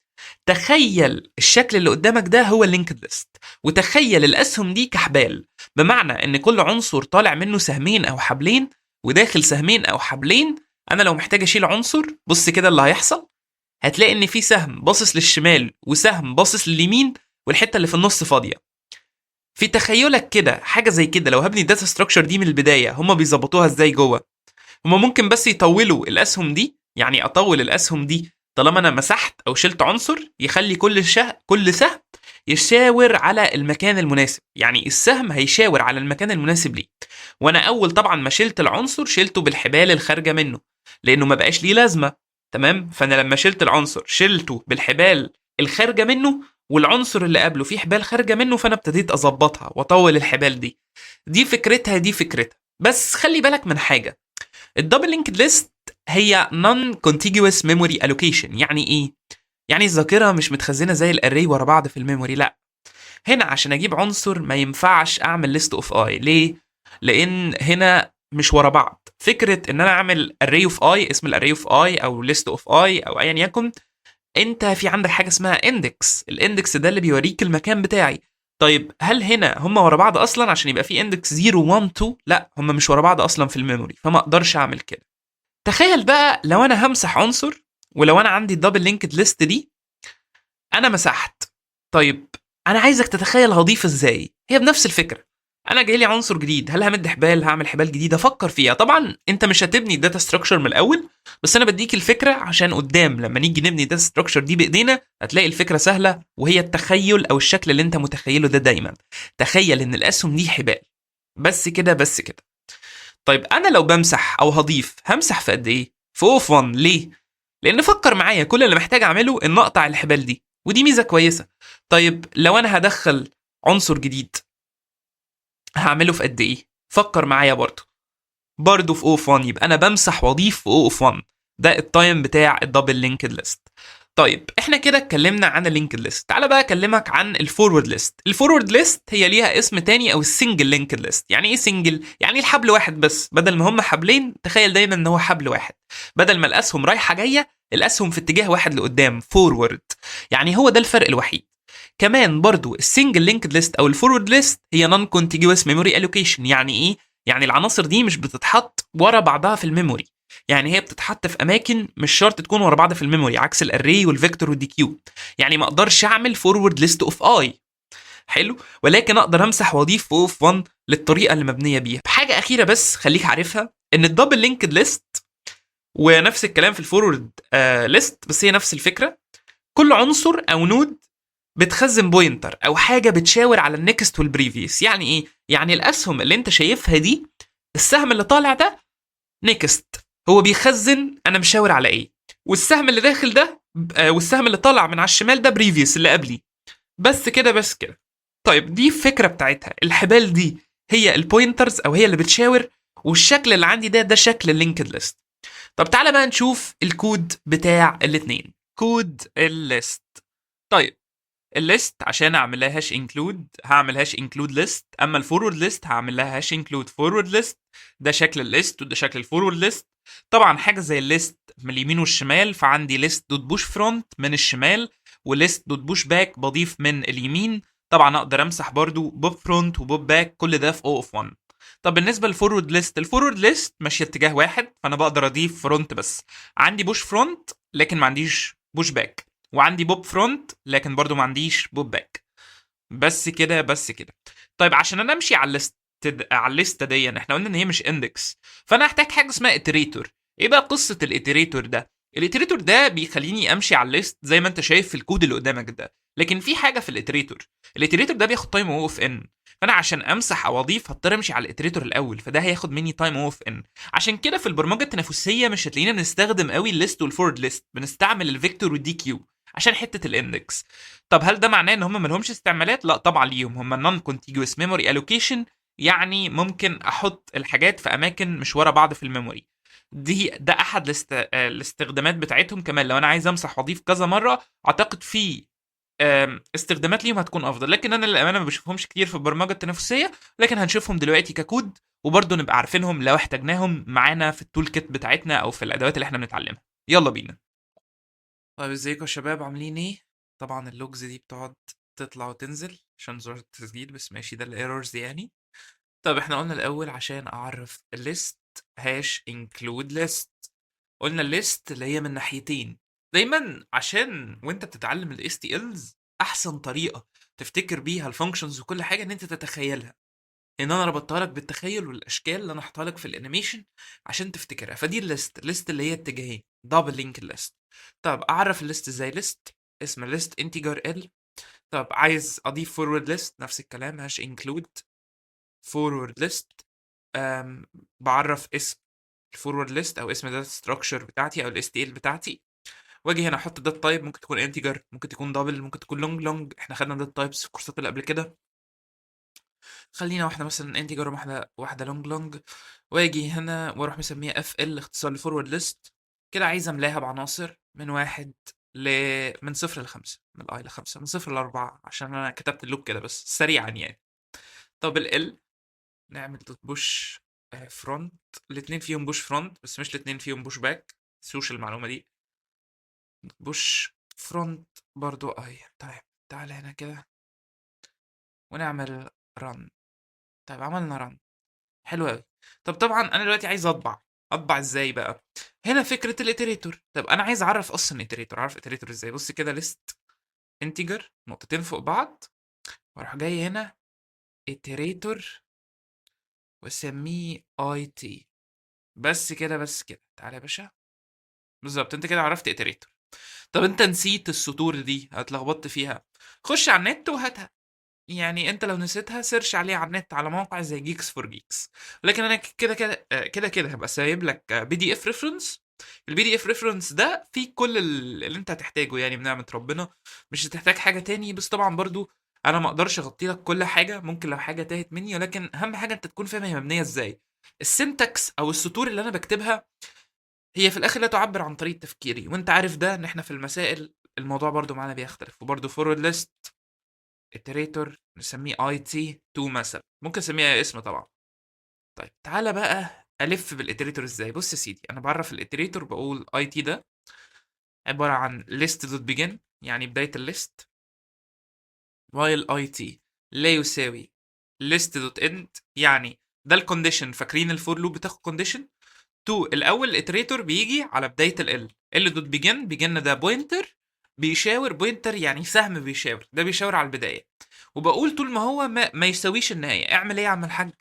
[SPEAKER 2] تخيل الشكل اللي قدامك ده هو اللينكد ليست، وتخيل الاسهم دي كحبال، بمعنى ان كل عنصر طالع منه سهمين او حبلين وداخل سهمين او حبلين. انا لو محتاج اشيل عنصر، بص كده اللي هيحصل، هتلاقي ان في سهم باصص للشمال وسهم باصص لليمين والحته اللي في النص فاضيه. في تخيلك كده حاجه زي كده، لو هبني الداتا ستراكشر دي من البدايه، هما بيظبطوها ازاي جوه؟ هما ممكن بس يطولوا الاسهم دي، يعني اطول الاسهم دي طالما انا مسحت او شلت عنصر، يخلي كل سهم يشاور على المكان المناسب، يعني السهم هيشاور على المكان المناسب ليه. وانا اول طبعا ما شلت العنصر شلته بالحبال الخارجه منه، لانه ما بقاش ليه لازمه. تمام، فانا لما شلت العنصر شلته بالحبال الخارجه منه، والعنصر اللي قبله فيه حبال خارجه منه، فانا ابتديت اظبطها واطول الحبال دي. دي فكرتها. بس خلي بالك من حاجه، الدبل لينكد ليست هي non contiguous memory allocation. يعني ايه؟ يعني الذاكره مش متخزنه زي الاري ورا بعض في الميموري، لا. هنا عشان اجيب عنصر ما ينفعش اعمل ليست اوف اي. ليه؟ لان هنا مش ورا بعض. فكره ان انا اعمل array اوف اي، اسم الاري اوف اي او ليست اوف اي او ايا يكن، انت في عندك حاجه اسمها اندكس. الاندكس ده اللي بيوريك المكان بتاعي. طيب هل هنا هم ورا بعض اصلا عشان يبقى في اندكس 0 1 2؟ لا، هم مش ورا بعض اصلا في الميموري، فما اقدرش اعمل كده. تخيل بقى لو انا همسح عنصر، ولو انا عندي الدبل لينكد ليست دي انا مسحت. طيب انا عايزك تتخيل هضيف ازاي. هي بنفس الفكره، انا جاي لي عنصر جديد، هل همد حبال، هعمل حبال جديده؟ فكر فيها. طبعا انت مش هتبني الداتا ستراكشر من الاول، بس انا بديك الفكره عشان قدام لما نيجي نبني الداتا ستراكشر دي بايدينا هتلاقي الفكره سهله، وهي التخيل او الشكل اللي انت متخيله ده دايما. تخيل ان الاسهم دي حبال، بس كده بس كده. طيب انا لو بمسح او هضيف، همسح في قد ايه؟ في اوف 1. ليه؟ لان فكر معايا، كل اللي محتاج اعمله ان اقطع الحبال دي، ودي ميزه كويسه. طيب لو انا هدخل عنصر جديد هعمله في قد ايه؟ فكر معايا برضه في اوف 1. يبقى انا بمسح واضيف في اوف 1. ده التايم بتاع الدبل لينكد ليست. طيب احنا كده اتكلمنا عن اللينكد ليست، تعالى بقى اكلمك عن الفورورد ليست. الفورورد ليست هي ليها اسم تاني، او السنجل لينكد ليست. يعني ايه سنجل؟ يعني الحبل واحد بس، بدل ما هم حبلين تخيل دايما ان هو حبل واحد. بدل ما الاسهم رايحه جايه، الاسهم في اتجاه واحد لقدام، فورورد. يعني هو ده الفرق الوحيد. كمان برضو السنجل لينكد ليست او الفورورد ليست هي نون كونتيجوس ميموري الوكيشن. يعني ايه؟ يعني العناصر دي مش بتتحط ورا بعضها في الميموري، يعني هي بتتحط في اماكن مش شرط تكون ورا بعض في الميموري، عكس الاري والفيكتور والدي كيو. يعني ما اقدرش اعمل فورورد ليست اوف اي، حلو، ولكن اقدر امسح واضيف في اوف 1 للطريقه اللي مبنيه بيها. حاجه اخيره بس خليك عارفها، ان الدبل لينكد ليست ونفس الكلام في الفورورد ليست، بس هي نفس الفكره. كل عنصر او نود بتخزن بوينتر او حاجه بتشاور على النكست والبريفيوس. يعني ايه؟ يعني الاسهم اللي انت شايفها دي، السهم اللي طالع ده نيكست، هو بيخزن انا مشاور على ايه. والسهم اللي داخل ده والسهم اللي طالع من على الشمال ده بريفيوس اللي قبلي. بس كده بس كده. طيب دي الفكره بتاعتها. الحبال دي هي البوينترز او هي اللي بتشاور، والشكل اللي عندي ده شكل اللينكد ليست. طب تعالى بقى نشوف الكود بتاع الاثنين. كود الليست. طيب الليست عشان اعمل لها هاش انكلود هعمل هاش انكلود ليست، اما الفورورد ليست هعمل لها هاش انكلود فورورد ليست. ده شكل الليست وده شكل الفورورد ليست. طبعا حاجه زي الليست من اليمين والشمال، فعندي ليست دوت بوش فرونت من الشمال، وليست دوت بوش باك بضيف من اليمين. طبعا اقدر امسح برضو بوب فرونت وبوب باك، كل ده في او اوف 1. طب بالنسبه للفورورد ليست، الفورورد ليست ماشيه اتجاه واحد، فانا بقدر اضيف فرونت بس. عندي بوش فرونت لكن ما عنديش بوش باك، وعندي بوب فرونت لكن برضو ما عنديش بوب باك. بس كده بس كده. طيب عشان انا امشي على الليسته دي، احنا قلنا ان هي مش اندكس، فانا هحتاج حاجه اسمها اتريتور. ايه بقى قصه الاتريتور ده؟ الاتريتور ده بيخليني امشي على الليست زي ما انت شايف في الكود اللي قدامك ده. لكن في حاجه في الاتريتور ده بياخد تايم اوف ان، فانا عشان امسح او اضيف هضطر امشي على الاتريتور الاول، فده هياخد مني تايم اوف ان. عشان كده في البرمجه التنافسيه مش هتلاقينا بنستخدم قوي الليست والفورد ليست، بنستعمل الفيكتور والدي كيو عشان حته الاندكس. طب هل ده معناه ان هم ما لهمش استعمالات؟ لا طبعا ليهم. هم نون كونتيجوس ميموري الوكيشن، يعني ممكن احط الحاجات في اماكن مش ورا بعض في الميموري. ده احد الاستخدامات بتاعتهم. كمان لو انا عايز امسح واضيف كذا مره، اعتقد في استخدامات ليهم هتكون افضل، لكن انا للامانه ما بشوفهمش كتير في البرمجه التنافسيه، لكن هنشوفهم دلوقتي ككود، وبرضه نبقى عارفينهم لو احتاجناهم معانا في التول كيت بتاعتنا او في الادوات اللي احنا بنتعلمها. يلا بينا. طيب ازيكم يا شباب، عاملين ايه؟
[SPEAKER 1] طبعا اللوجز دي بتقعد تطلع وتنزل عشان زرار التسجيل، بس ماشي، ده الايرورز يعني. طب احنا قلنا الاول عشان اعرف الليست هاش include list. قلنا الليست اللي هي من ناحيتين. دايما عشان وانت بتتعلم ال STLs احسن طريقه تفتكر بيها الفانكشنز وكل حاجه ان انت تتخيلها، ان انا ربطتها لك بالتخيل والاشكال اللي انا حاطها لك في الانيميشن عشان تفتكرها. فدي الليست اللي هي اتجاهين، دبل لينك الليست. طب اعرف الليست ازاي؟ ليست اسم الليست انتجر ال. طب عايز اضيف فورورد ليست، نفس الكلام، هاش انكلود فورورد ليست. بعرف اسم الفورورد ليست او اسم الداتا ستراكشر بتاعتي او الاس تي ال بتاعتي، واجي هنا احط داتا تايب، ممكن تكون انتجر، ممكن تكون دبل، ممكن تكون لونج. احنا خدنا داتا تايبس في الكورسات اللي قبل كده. خلينا واحده مثلا انتجر، واحده لونج. واجي هنا واروح مسميها اف ال، اختصار لفورورد ليست. كده عايز املاها بعناصر من واحد ل من صفر لخمسة، من الاي لخمسة، من صفر لأربعة، عشان انا كتبت اللوب كده بس سريعا يعني. طب ال نعمل دوت بوش فرونت. الاتنين فيهم بوش فرونت بس مش الاتنين فيهم بوش باك، متنسوش المعلومة دي. بوش فرونت برضو اي. طيب تعالى هنا كده ونعمل رن. طيب عملنا رن، حلو قوي. طب طبعا انا دلوقتي عايز اطبع ازاي بقى؟ هنا فكرة الاتريتور. طب انا عايز اعرف اصلا اتريتور، اعرف اتريتور ازاي؟ بص كده، ليست انتجر نقطتين فوق بعض، واروح جاي هنا اتريتور واسميه اي تي. بس كده بس كده، تعالى يا باشا. بالظبط، انت كده عرفت اتريتور. طب انت نسيت السطور دي، اتلخبطت فيها، خش على النت وهاتها. يعني انت لو نسيتها سيرش عليها على النت على موقع زي جيكس فور جيكس. لكن انا كده هبقى سايب لك بي دي اف ريفرنس. البي دي اف ريفرنس ده فيه كل اللي انت هتحتاجه يعني بنعمة ربنا. مش هتحتاج حاجة تاني، بس طبعا برضو انا ما اقدرش اغطي لك كل حاجة، ممكن لو حاجة تاهت مني، ولكن اهم حاجة انت تكون فاهم هي مبنية ازاي. السنتكس او السطور اللي انا بكتبها هي في الاخر لا تعبر عن طريقة تفكيري، وانت عارف ده ان احنا في المسائل الموضوع برضو معانا بيختلف. وبرضو فورورد ليست اتريتور نسميه اي تي 2 مثلا، ممكن اسميها اي اسم طبعا. طيب تعالى بقى الف بالاتريتور ازاي. بص يا سيدي، انا بعرف الاتريتور بقول اي تي ده عباره عن list دوت begin يعني بدايه الليست، while اي تي لا يساوي list دوت end يعني ده الكونديشن. فاكرين الفور لوب بتاخد كونديشن 2 الاول، الاتريتور بيجي على بدايه ال دوت begin ده بوينتر بيشاور، بوينتر يعني سهم بيشاور، ده بيشاور على البدايه. وبقول طول ما هو ما يساويش النهايه اعمل ايه يا عم الحاج؟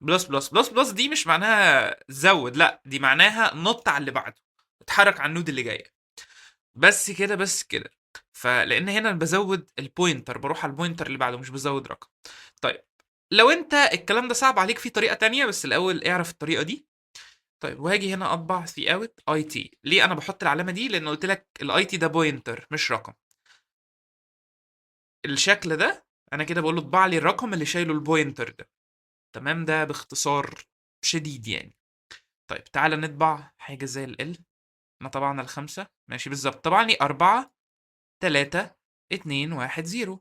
[SPEAKER 1] بلس بلس بلس بلس دي مش معناها زود، لا دي معناها نط على اللي بعده، اتحرك على النود اللي جايه. بس كده بس كده. فلان هنا أنا بزود البوينتر، بروح على البوينتر اللي بعده، مش بزود رقم. طيب لو انت الكلام ده صعب عليك في طريقه تانية، بس الاول اعرف الطريقه دي. طيب وهاجي هنا اطبع في اوت اي تي. ليه انا بحط العلامه دي؟ لان قلت لك الاي تي ده بوينتر مش رقم. الشكل ده انا كده بقول له اطبع لي الرقم اللي شايله البوينتر ده. تمام، ده باختصار شديد يعني. طيب تعالى نطبع حاجة زي ال. احنا طبعنا الخمسة ماشي بالظبط، طبعا لي 4 3 2 1 0.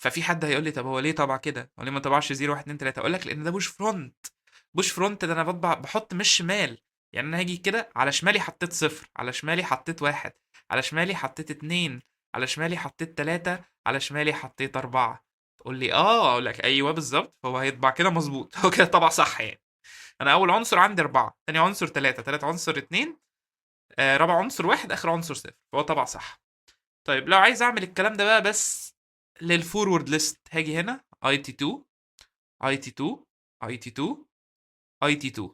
[SPEAKER 1] ففي حد هيقول لي طب هو ليه طبع كده؟ هو ليه ما طبعش 0 1 2 3؟ اقول لك لان ده بوش فرونت. بوش فرونت ده انا بطبع بحط مش شمال. يعني انا هاجي كده على شمالي حطيت صفر، على شمالي حطيت واحد، على شمالي حطيت اتنين، على شمالي حطيت تلاتة، على شمالي حطيت أربعة. تقول لي اه، اقول لك ايوه بالظبط، هو هيطبع كده مظبوط. هو كده طبع صح يعني. انا اول عنصر عندي 4، تاني عنصر 3، تالت عنصر 2، رابع عنصر 1، اخر عنصر 0. فهو طبع صح. طيب لو عايز اعمل الكلام ده بقى بس للفورورد ليست، هاجي هنا اي تي 2 اي تي 2 اي تي 2 اي تي 2.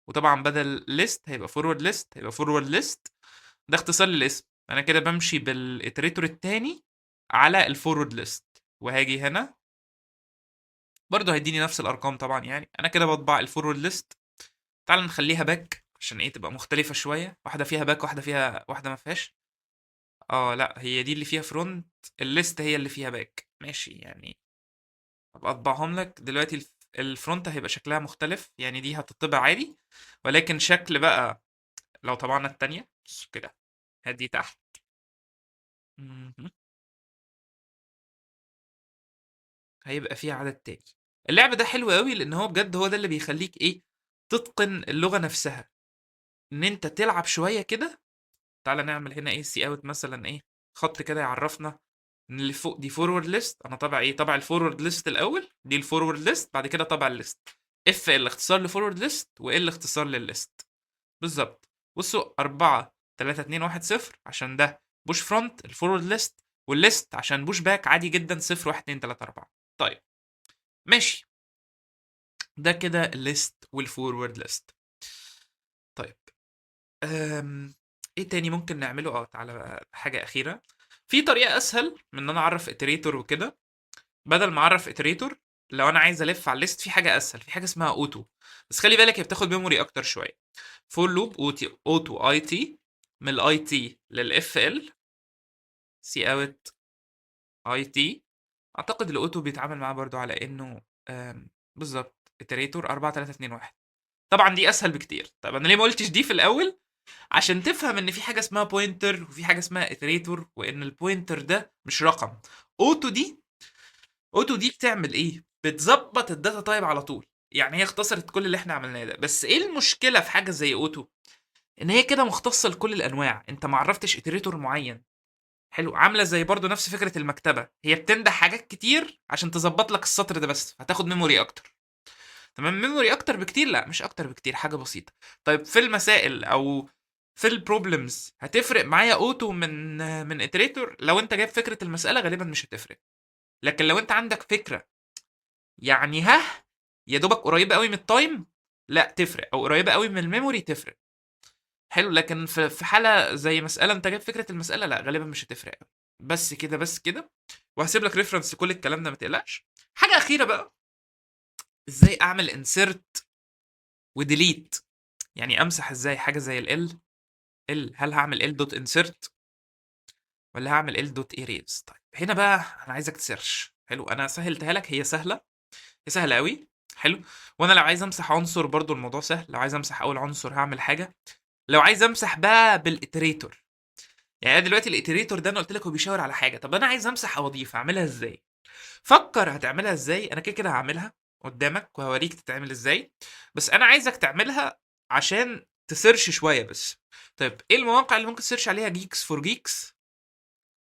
[SPEAKER 1] وطبعا بدل ليست هيبقى فورورد ليست، هيبقى فورورد ليست. ده اختصار للاسم. انا كده بمشي بالاتريتور التاني على الفورورد ليست. وهاجي هنا برضه هيديني نفس الارقام طبعا. يعني انا كده بطبع الفورورد ليست. تعال نخليها باك عشان ايه تبقى مختلفة شوية، واحدة فيها باك واحدة فيها واحدة ما فيهاش. اه لا، هي دي اللي فيها فرونت، الليست هي اللي فيها باك، ماشي يعني. ابقى اطبعهم لك دلوقتي. الفرونت هيبقى شكلها مختلف، يعني دي هتطبع عادي، ولكن شكل بقى لو طبعنا التانية بص كده، هدي تحت. مهم. هيبقى فيه عدد تاني. اللعب ده حلو قوي لان هو بجد هو ده اللي بيخليك ايه، تتقن اللغة نفسها، ان انت تلعب شوية كده. تعالى نعمل هنا ايه سي اوت مثلا ايه خط كده يعرفنا ان اللي فوق دي فورورد ليست. انا طبع ايه؟ طبع الفورورد ليست الاول، دي الفورورد ليست، بعد كده طبع الليست. اف ال اختصار لفورورد ليست، وال اختصار للليست. بالظبط. بصوا 4 3 2 1 0 عشان ده بوش فرونت الفورورد ليست، والليست عشان بوش باك عادي جدا 0 1 2 3 4. طيب ماشي، ده كده الليست والفورورد ليست. طيب ايه تاني ممكن نعمله؟ تعالى بقى حاجه اخيره. في طريقه اسهل من ان انا اعرف اتريتور وكده. بدل ما اعرف اتريتور، لو انا عايز الف على الليست في حاجه اسهل، في حاجه اسمها اوتو. بس خلي بالك هي بتاخد ميموري اكتر شويه. فور لوب اوتو اي تي، من الاي تي للاف ال، سي اوت اي تي. اعتقد الاوتو بيتعامل معاه برضو على انه بالظبط اتريتور 4 3 2 1. طبعا دي اسهل بكتير. طب انا ليه ما قلتش دي في الاول؟ عشان تفهم ان في حاجه اسمها بوينتر وفي حاجه اسمها اتريتور، وان البوينتر ده مش رقم. اوتو دي اوتو دي بتعمل ايه؟ بتظبط الداتا تايب على طول. يعني هي اختصرت كل اللي احنا عملناه ده. بس ايه المشكله في حاجه زي اوتو؟ ان هي كده مختصه لكل الانواع، انت ما عرفتش اتريتور معين. حلو، عامله زي برضو نفس فكره المكتبه، هي بتنده حاجات كتير عشان تظبط لك السطر ده بس، هتاخد ميموري اكتر. تمام، ميموري اكتر بكتير؟ لا مش اكتر بكتير، حاجه بسيطه. طيب في المسائل او في البروبلمز هتفرق معايا اوتو من اتريتور؟ لو انت جايب فكره المساله غالبا مش هتفرق. لكن لو انت عندك فكره يعني يا دوبك قريبه قوي من التايم، لا تفرق، او قريبه قوي من الميموري تفرق. حلو، لكن في حاله زي مساله انت جايب فكره المساله، لا غالبا مش هتفرق قوي. بس كده بس كده. وهسيب لك ريفرنس لكل الكلام ده، ما تقلقش. حاجه اخيره بقى، ازاي اعمل انسيرت وديليت؟ يعني امسح ازاي حاجه زي هل هعمل ال دوت انسيرت ولا هعمل ال دوت ايريز؟ طيب هنا بقى انا عايزك تسيرش. حلو، انا سهلتها لك، هي سهله، هي سهله قوي. حلو. وانا لو عايز امسح عنصر برضو الموضوع سهل. لو عايز امسح اول عنصر هعمل حاجه. لو عايز امسح بقى بالاتريتور، يعني انا دلوقتي الاتريتور ده انا قلت لك هو بيشاور على حاجه. طب انا عايز امسح او اضيف، اعملها ازاي؟ فكر هتعملها ازاي. انا كده كده هعملها قدامك وهوريك تتعمل ازاي. بس انا عايزك تعملها عشان تسيرش شويه بس. طيب ايه المواقع اللي ممكن تسيرش عليها؟ جيكس فور جيكس،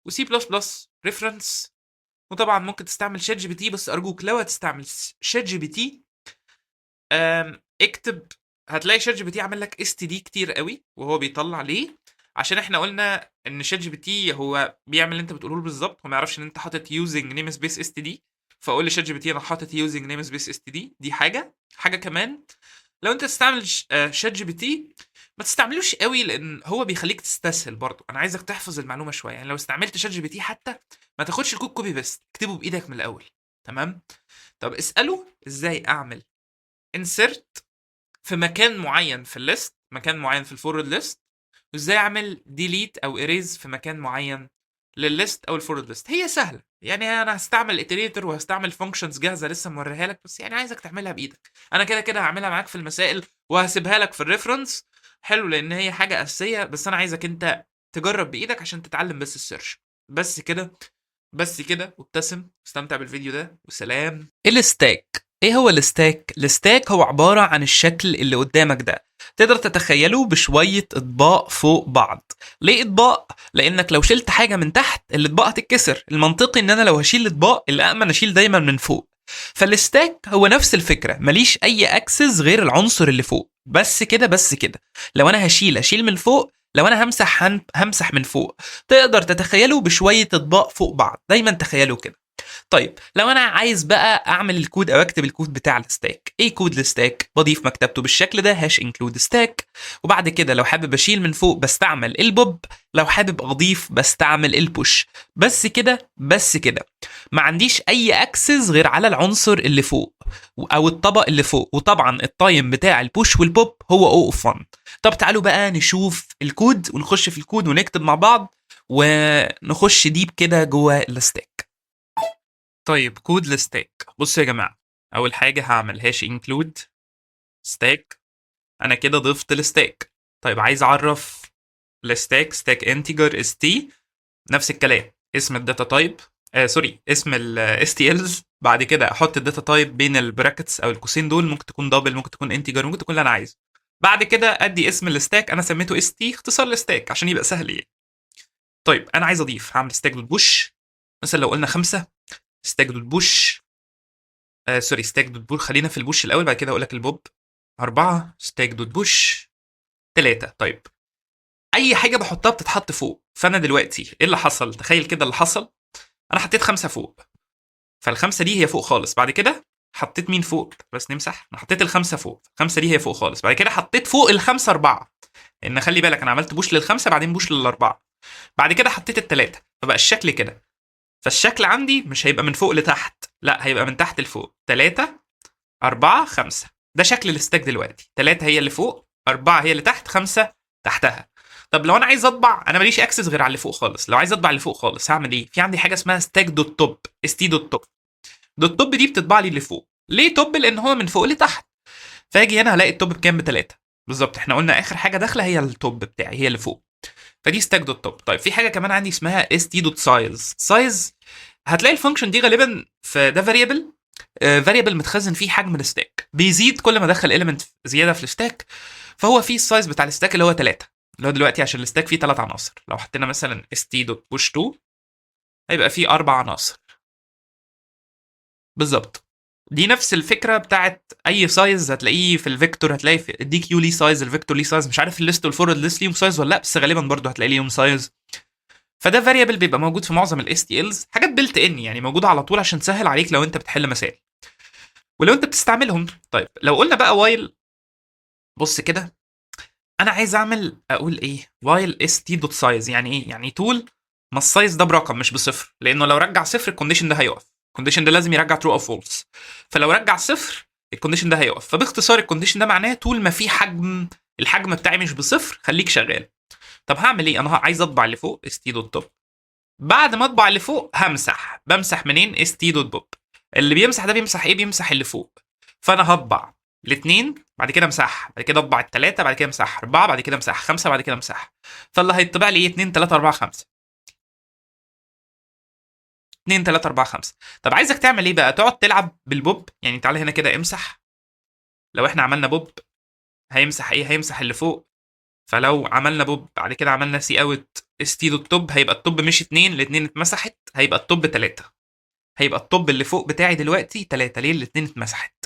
[SPEAKER 1] وسي بلس بلس ريفرنس. وطبعا ممكن تستعمل شات جي بي تي، بس ارجوك لو هتستعمل شات جي بي تي اكتب. هتلاقي شات جي بي تي عامل لك اس تي دي كتير قوي وهو بيطلع ليه. عشان احنا قلنا ان شات جي بي تي هو بيعمل اللي انت بتقوله بالظبط، هو ما يعرفش ان انت حاطط يوزنج نيم سبيس اس تي دي. فاقول لشات جي بي تي انا حاطط يوزنج نيم سبيس اس تي دي. دي حاجه كمان. لو انت تستعمل شات جي بي تي ما تستعملوش قوي، لان هو بيخليك تستسهل برضه. انا عايزك تحفظ المعلومه شويه. يعني لو استعملت شات جي بي تي حتى ما تاخدش الكود كوبي بيست، اكتبه بايدك من الاول. تمام. طب اساله ازاي اعمل انسرت في مكان معين في الليست، مكان معين في الفورورد ليست، وازاي اعمل ديليت او اريز في مكان معين للليست او الفورورد ليست. هي سهله. يعني انا هستعمل اتريتور وهستعمل فانكشنز جاهزه لسه موريها لك، بس يعني عايزك تعملها بايدك. انا كده كده هعملها معاك في المسائل وهسيبها لك في الريفرنس. حلو، لان هي حاجه اساسيه، بس انا عايزك انت تجرب بايدك عشان تتعلم بس السيرش. بس كده بس كده. وابتسم واستمتع بالفيديو ده وسلام. الستاك، ايه هو الستاك؟ الستاك هو عبارة عن الشكل اللي قدامك ده. تقدر تتخيله بشوية اطباق فوق بعض. ليه اطباق؟ لانك لو شلت حاجة من تحت الاطباق هتتكسر. المنطقي ان انا لو هشيل الاطباق الامن اشيل دايما من فوق. فالستاك هو نفس الفكرة، ماليش اي اكسس غير العنصر اللي فوق. بس كده بس كده. لو انا اشيل من فوق، لو انا همسح من فوق. تقدر تتخيله بشوية اطباق فوق بعض، دايما تخيله كده. طيب لو انا عايز بقى اعمل الكود او اكتب الكود بتاع الستاك، ايه كود الستاك؟ بضيف مكتبته بالشكل ده هاش انكلود ستاك. وبعد كده لو حابب اشيل من فوق بستعمل البوب، لو حابب اضيف بستعمل البوش. بس كده بس كده. ما عنديش اي اكسس غير على العنصر اللي فوق او الطبق اللي فوق. وطبعا التايم بتاع البوش والبوب هو او اوف 1. طب تعالوا بقى نشوف الكود ونخش في الكود ونكتب مع بعض ونخش ديب كده جوه الستاك. طيب كود الستاك، بصوا يا جماعه. اول حاجه هعمل هاش انكلود ستاك. انا كده ضفت الستاك. طيب عايز اعرف الستاك، ستاك انتجر اس تي. نفس الكلام، اسم الداتا تايب، سوري، اسم الاس تي الز. بعد كده احط الداتا تايب بين البراكتس او القوسين دول، ممكن تكون دبل، ممكن تكون انتجر، ممكن تكون اللي انا عايزه. بعد كده ادي اسم الستاك، انا سميته اس تي اختصار الستاك عشان يبقى سهل يعني. طيب انا عايز اضيف، هعمل ستاك دوت بوش. مثلا لو قلنا 5 ستاك دوت بوش، سوري ستاك دوت بوش، خلينا في البوش الاول بعد كده اقول لك البوب. 4 ستاك دوت بوش 3. طيب اي حاجه بحطها بتتحط فوق، فانا دلوقتي ايه اللي حصل؟ تخيل كده اللي حصل، انا حطيت 5 فوق، فالخمسه دي هي فوق خالص. بعد كده حطيت مين فوق؟ بس نمسح. انا حطيت الخمسه فوق، الخمسه دي هي فوق خالص. بعد كده حطيت فوق الخمسه 4، لان خلي بالك انا عملت بوش للخمسه بعدين بوش للاربعه. بعد كده حطيت الثلاثه، فبقى الشكل كده. فالشكل عندي مش هيبقى من فوق لتحت، لا هيبقى من تحت لفوق. 3 4 5، ده شكل الستاك دلوقتي. 3 هي اللي فوق، 4 هي اللي تحت، 5 تحتها. طب لو انا عايز اطبع، انا ماليش اكسس غير على اللي فوق خالص. لو عايز اطبع اللي فوق خالص هعمل ايه؟ في عندي حاجه اسمها ستاك دوت توب، اس تي دوت توب. دوت توب دي بتطبع لي اللي فوق. ليه توب؟ لان هو من فوق لتحت. فاجي هنا هلاقي التوب بكام؟ ب3 بالظبط. احنا قلنا اخر حاجه داخله هي التوب بتاعي، هي اللي فوق. فدي ستاك دوت توب. طيب في حاجه كمان عندي اسمها اس تي دوت سايز. سايز هتلاقي الفانكشن دي غالبا في ده فاريبل، فاريبل متخزن فيه حجم الستاك، بيزيد كل ما ادخل اليمنت زياده في الستاك. فهو فيه السايز بتاع الستاك اللي هو 3، اللي هو دلوقتي عشان الستاك فيه 3 عناصر. لو حطينا مثلا st.push2 هيبقى فيه 4 عناصر بالظبط. دي نفس الفكره بتاعت اي سايز هتلاقيه في الفيكتور، هتلاقي في الدي كيو ليه سايز، الفيكتور ليه سايز. مش عارف الليست والفورورد ليست ليهم سايز ولا لا، بس غالبا برضو هتلاقي ليهم سايز. فده فاريبل بيبقى موجود في معظم الاس تي الز، حاجات بيلت ان يعني موجوده على طول عشان تسهل عليك لو انت بتحل مسائل ولو انت بتستعملهم. طيب لو قلنا بقى وايل، بص كده، انا عايز اقول ايه؟ وايل اس تي دوت سايز يعني ايه؟ يعني طول ما السايز ده برقم مش بصفر، لانه لو رجع صفر الكونديشن ده هيقف. الكونديشن ده لازم يرجع ترو او فولس، فلو رجع صفر الكونديشن ده هيقف. فباختصار الكونديشن ده معناه طول ما في حجم، الحجم بتاعي مش بصفر، خليك شغال. طب هعمل ايه؟ انا عايز اطبع اللي فوق اس تي دوت توب. بعد ما اطبع اللي فوق همسح. بمسح منين؟ اس تي دوت بوب. اللي بيمسح ده بيمسح ايه؟ بيمسح اللي فوق. فانا هطبع الاثنين بعد كده امسحها، بعد كده اطبع الثلاثه بعد كده امسحها، 4 بعد كده امسحها، 5 بعد كده امسحها. فاللي هيطبع لي ايه؟ 2 3 4 5. 2 3 4 5. طب عايزك تعمل ايه بقى؟ تقعد تلعب بالبوب. يعني تعالى هنا كده امسح. لو احنا عملنا بوب هيمسح ايه؟ هيمسح اللي فوق. فلو عملنا بوب بعد كده عملنا سي اوت اس تي دوت توب، هيبقى التوب مش 2، الاثنين اتمسحت، هيبقى التوب 3. هيبقى التوب اللي فوق بتاعي دلوقتي 3. ليه؟ الاثنين اتمسحت.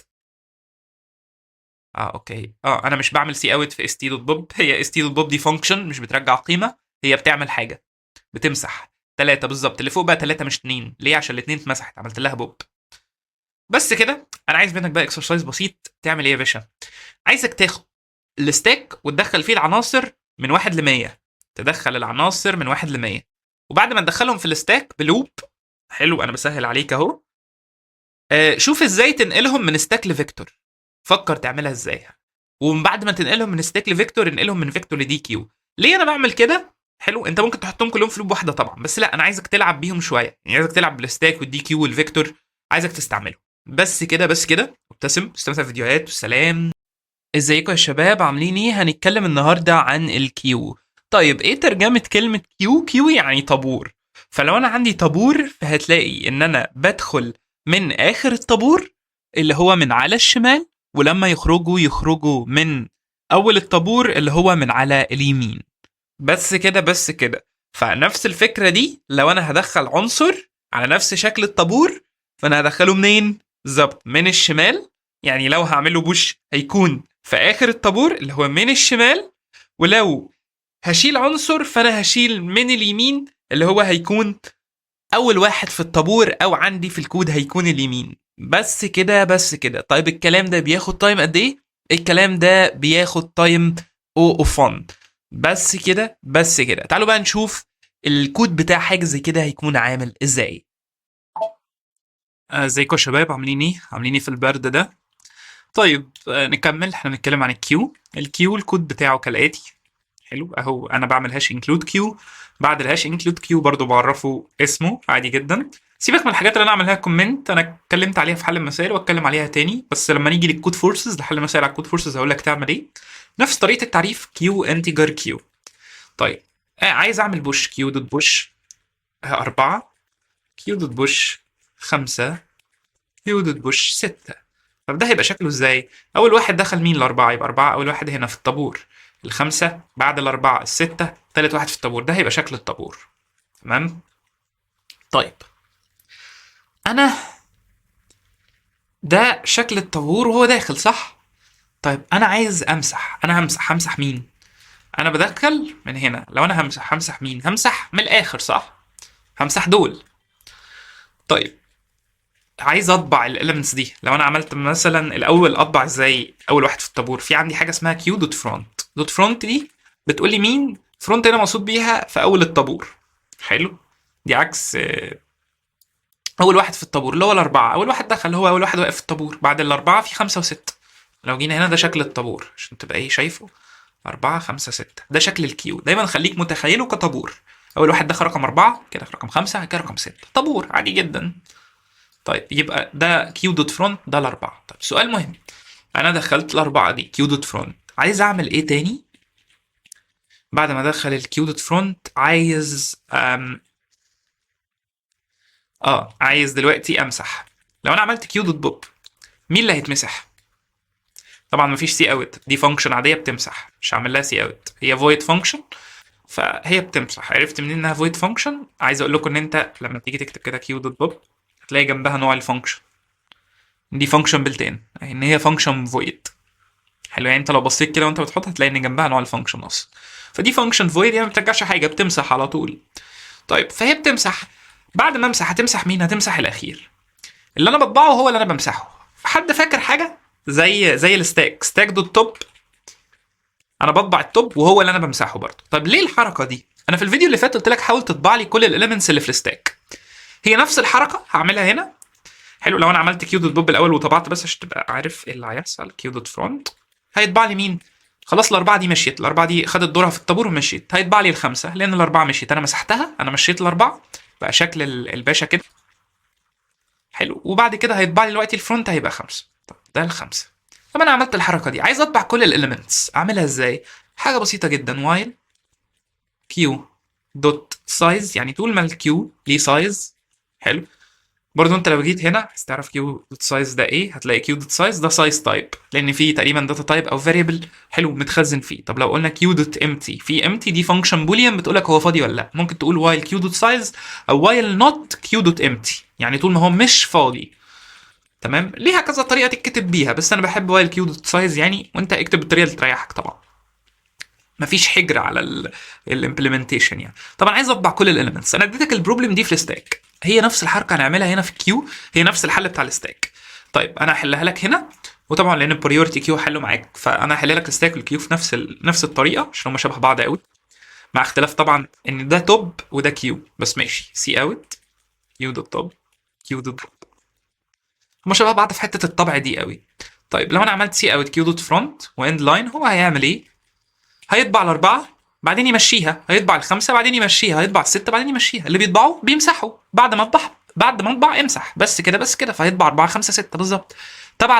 [SPEAKER 1] اوكي. انا مش بعمل سي اوت في اس تي دوت بوب. هي اس تي دوت بوب دي فانكشن مش بترجع قيمه، هي بتعمل حاجه، بتمسح 3 بالظبط. اللي فوق بقى 3 مش 2. ليه؟ عشان الاثنين اتمسحت، عملت لها بوب. بس كده. انا عايز منك بقى اكسرسايز بسيط. تعمل ايه يا باشا؟ عايزك تاخد الستاك وتدخل فيه العناصر من 1 ل 100. تدخل العناصر من 1 ل 100، وبعد ما تدخلهم في الستاك بلوب. حلو، انا بسهل عليك اهو. شوف ازاي تنقلهم من ستاك لفيكتور. فكر تعملها ازاي. ومن بعد ما تنقلهم من ستاك لفيكتور انقلهم من فيكتور لدي كيو. ليه انا بعمل كده؟ حلو، انت ممكن تحطهم كلهم في لوب واحده طبعا، بس لا، انا عايزك تلعب بيهم شويه. يعني عايزك تلعب بالستاك والدي كيو والفيكتور، عايزك تستعملهم. بس كده بس كده. ابتسم، استمتع بالفيديوهات، والسلام. ازيكم يا شباب، عاملين ايه؟ هنتكلم النهارده عن الكيو. طيب ايه ترجمه كلمه كيو؟ كيو يعني طابور. فلو انا عندي طابور فهتلاقي ان انا بدخل من اخر الطابور اللي هو من على الشمال، ولما يخرجوا من اول الطابور اللي هو من على اليمين. بس كده بس كده. فنفس الفكره دي لو انا هدخل عنصر على نفس شكل الطابور، فانا هدخله منين؟ بالظبط من الشمال. يعني لو هعمله بوش هيكون في اخر الطابور اللي هو من الشمال، ولو هشيل عنصر فانا هشيل من اليمين اللي هو هيكون اول واحد في الطابور، او عندي في الكود هيكون اليمين. بس كده بس كده. طيب الكلام ده بياخد تايم قد ايه؟ الكلام ده بياخد تايم اوف 1. بس كده بس كده. تعالوا بقى نشوف الكود بتاع حاجه زي كده هيكون عامل ازاي. ازيكم يا شباب، عاملين ايه؟ عاملين ايه في البرد ده؟ طيب نكمل. احنا بنتكلم عن الكيو. الكيو الكود بتاعه كالاتي. حلو اهو، انا بعمل هاش انكلود كيو. بعد الهاش انكلود كيو برضو بعرفه اسمه عادي جدا. سيبك من الحاجات اللي انا اعملها كومنت، انا اتكلمت عليها في حل المسائل واتكلم عليها تاني. بس لما نيجي للكود فورسز، لحل مسائل على الكود فورسز، هقول لك تعمل ايه. نفس طريقه التعريف، كيو انتجر كيو. طيب عايز اعمل بوش. كيو دوت بوش 4، كيو دوت بوش 5، كيو دوت بوش 6. طب ده هيبقى شكله ازاي؟ اول واحد دخل مين؟ الاربعه، يبقى 4 اول واحد هنا في الطابور. الخمسه بعد الاربعه، السته تالت واحد في الطابور. ده هيبقى شكل الطابور. تمام. طيب انا ده شكل الطابور وهو داخل، صح؟ طيب انا عايز امسح، انا همسح مين؟ انا بدخل من هنا، لو انا همسح مين؟ همسح من الاخر، صح؟ همسح دول. طيب عايز اطبع الاليمنتس دي، لو انا عملت مثلا الاول اطبع ازاي؟ اول واحد في الطابور في عندي حاجه اسمها كيو دوت فرونت. دوت فرونت دي بتقول لي مين فرونت، هنا مقصود بيها في اول الطابور. حلو. دي عكس اول واحد في الطابور اللي هو الاربعه، اول واحد دخل هو اول واحد واقف في الطابور، بعد الاربعه في خمسه وسته. لو جينا هنا ده شكل الطابور عشان تبقى ايه شايفه، أربعة خمسة ستة، ده شكل الكيو. دايما خليك متخيله كطابور، أول واحد دخل رقم أربعة، كده رقم خمسة، كده رقم ستة، طابور عادي جدا. طيب يبقى ده كيو دوت فرونت، ده الأربعة. طيب سؤال مهم، أنا دخلت الأربعة دي كيو دوت فرونت، عايز أعمل إيه تاني؟ بعد ما أدخل الكيو دوت فرونت عايز عايز دلوقتي أمسح. لو أنا عملت كيو دوت بوب، مين اللي هيتمسح؟ طبعا مفيش سي اوت، دي فانكشن عاديه بتمسح، مش هعمل لها سي اوت، هي فويد فانكشن فهي بتمسح. عرفت منين انها فويد فانكشن؟ عايز اقول لكم ان انت لما تيجي تكتب كده كيو دوت بوب هتلاقي جنبها نوع الفانكشن دي، فانكشن بلتين، ان هي فانكشن فويد. حلو، يعني انت لو بصيت كده وانت بتحط هتلاقي ان جنبها نوع الفانكشن اصلا. فدي فانكشن فويد، يعني ما بترجعش حاجه، بتمسح على طول. طيب فهي بتمسح. بعد ما امسح هتمسح مين؟ هتمسح الاخير. اللي انا بطبعه هو اللي انا بمسحه. حد فاكر حاجه زي الستاك، ستاك دوت توب؟ انا بطبع التوب وهو اللي انا بمسحه برضه. طب ليه الحركه دي؟ انا في الفيديو اللي فات قلت لك حاول تطبع لي كل الاليمنتس اللي في الستاك، هي نفس الحركه هعملها هنا. حلو، لو انا عملت كيو دوت بوب الاول وطبعت بس عشان تبقى عارف ايه اللي هيحصل، كيو دوت فرونت هيطبع لي مين؟ خلاص الاربعه دي مشيت، الاربعه دي خدت دورها في الطابور ومشيت، هيطبع لي الخمسه لان الاربعه مشيت، انا مسحتها، انا مشيت الاربعه، بقى شكل الباشا كده. حلو، وبعد كده هيطبع لي دلوقتي الفرونت هيبقى خمسه. طب ده الخمسه. طب انا عملت الحركه دي، عايز اطبع كل الاليمنتس، اعملها ازاي؟ حاجه بسيطه جدا، وايل كيو دوت سايز، يعني طول ما الكيو ليه سايز. حلو، برضو انت لو جيت هنا عايز تعرف كيو دوت سايز ده ايه، هتلاقي كيو دوت سايز ده سايز تايب، لان فيه تقريبا داتا تايب او فاريبل حلو متخزن فيه. طب لو قلنا كيو دوت امتي، في امتي دي فانكشن بوليان بتقول لك هو فاضي ولا لا. ممكن تقول وايل كيو دوت سايز او وايل نوت كيو دوت امتي، يعني طول ما هو مش فاضي. تمام، ليها كذا طريقه تكتب بيها، بس انا بحب وايل كيو دوت سايز يعني، وانت اكتب بالطريقه اللي تريحك طبعا، مفيش حجر على الامبلمنتيشن يعني. طبعا عايز اطبع كل الاليمنتس، انا اديتك البروبلم دي في الستاك، هي نفس الحركه هنعملها هنا في الكيو، هي نفس الحل بتاع الستاك. طيب انا هحلها لك هنا، وطبعا لان البريورتي كيو حله معاك، فانا هحل لك الستاك والكيو في نفس الطريقه عشان هم شبه بعض قوي، مع اختلاف طبعا ان ده توب وده كيو، بس ماشي. سي اوت كيو دوت توب كيو دوت توب، هم شبه بعض في حته الطبع دي قوي. طيب لو انا عملت سي اوت كيو دوت فرونت واند لاين، هو هيعمل ايه؟ هيطبع الأربعة بعدين يمشيها، هيطبع الخمسة بعدين يمشيها، هيطبع الستة بعدين يمشيها، اللي بيطبعوا بيمسحوا بعد ما اطبع، بعد ما اطبع امسح، بس كده بس كده، فهيطبع أربعة خمسة ستة بالظبط. طبع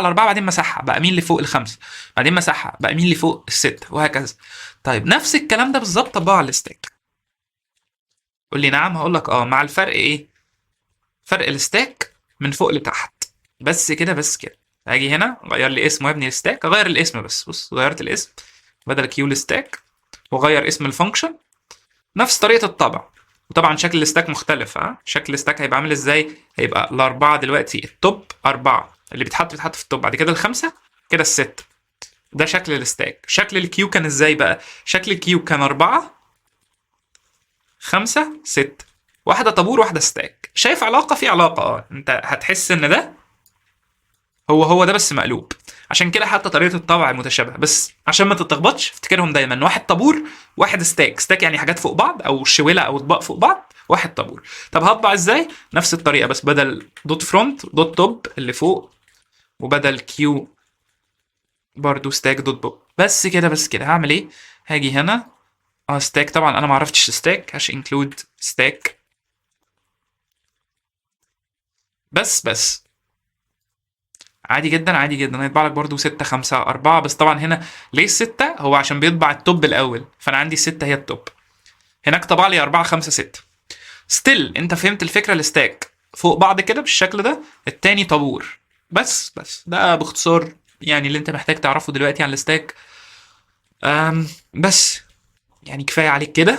[SPEAKER 1] الأربعة بعدين مسحها، بقى مين اللي فوق الخمسة، بعدين مسحها بقى مين اللي فوق الستة، وهكذا. طيب نفس الكلام ده بالظبط طبقه على الستاك. قول لي نعم، هقول لك مع الفرق ايه؟ فرق الستاك من فوق لتحت، بس كده بس كده. هاجي هنا غير لي اسمه يا ابني الستاك، اغير الاسم بس، بص غيرت الاسم، بدل كيو الستاك وغير اسم الفانكشن، نفس طريقه الطبع. وطبعا شكل الستاك مختلف، شكل الستاك هيبقى عامل ازاي؟ هيبقى الاربعه دلوقتي التوب اربعه، اللي بيتحط في التوب، بعد كده الخمسه، كده السته. ده شكل الستاك. شكل الكيو كان ازاي بقى؟ شكل الكيو كان اربعه خمسه سته، واحده طابور واحده ستاك. شايف علاقه؟ في علاقه، انت هتحس ان ده هو ده بس مقلوب. عشان كده حتى طريقه الطبع متشابهه، بس عشان ما تتلخبطش افتكرهم دايما واحد طابور واحد ستاك. ستاك يعني حاجات فوق بعض او شويله او اطباق فوق بعض، واحد طابور. طب هطبع ازاي؟ نفس الطريقه، بس بدل دوت فرونت دوت توب اللي فوق، وبدل كيو برضو ستاك دوت بوب. بس كده بس كده. هعمل ايه؟ هاجي هنا ستاك، طبعا انا ما عرفتش ستاك، هاش انكلود ستاك، بس عادي جدا عادي جدا، هيطبع لك برضو 6 5 4. بس طبعا هنا ليه الستة؟ هو عشان بيطبع التوب الأول، فأنا عندي الستة هي التوب. هناك طبع لي 4 5 6. ستيل أنت فهمت الفكرة، الستاك فوق بعض كده بالشكل ده، التاني طابور. بس ده باختصار يعني اللي أنت محتاج تعرفه دلوقتي عن الستاك. بس يعني كفاية عليك كده.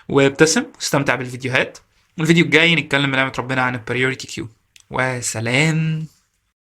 [SPEAKER 1] وابتسم واستمتع بالفيديوهات. الفيديو الجاي نتكلم بنعمة ربنا عن البريوريتي كيو. وسلام.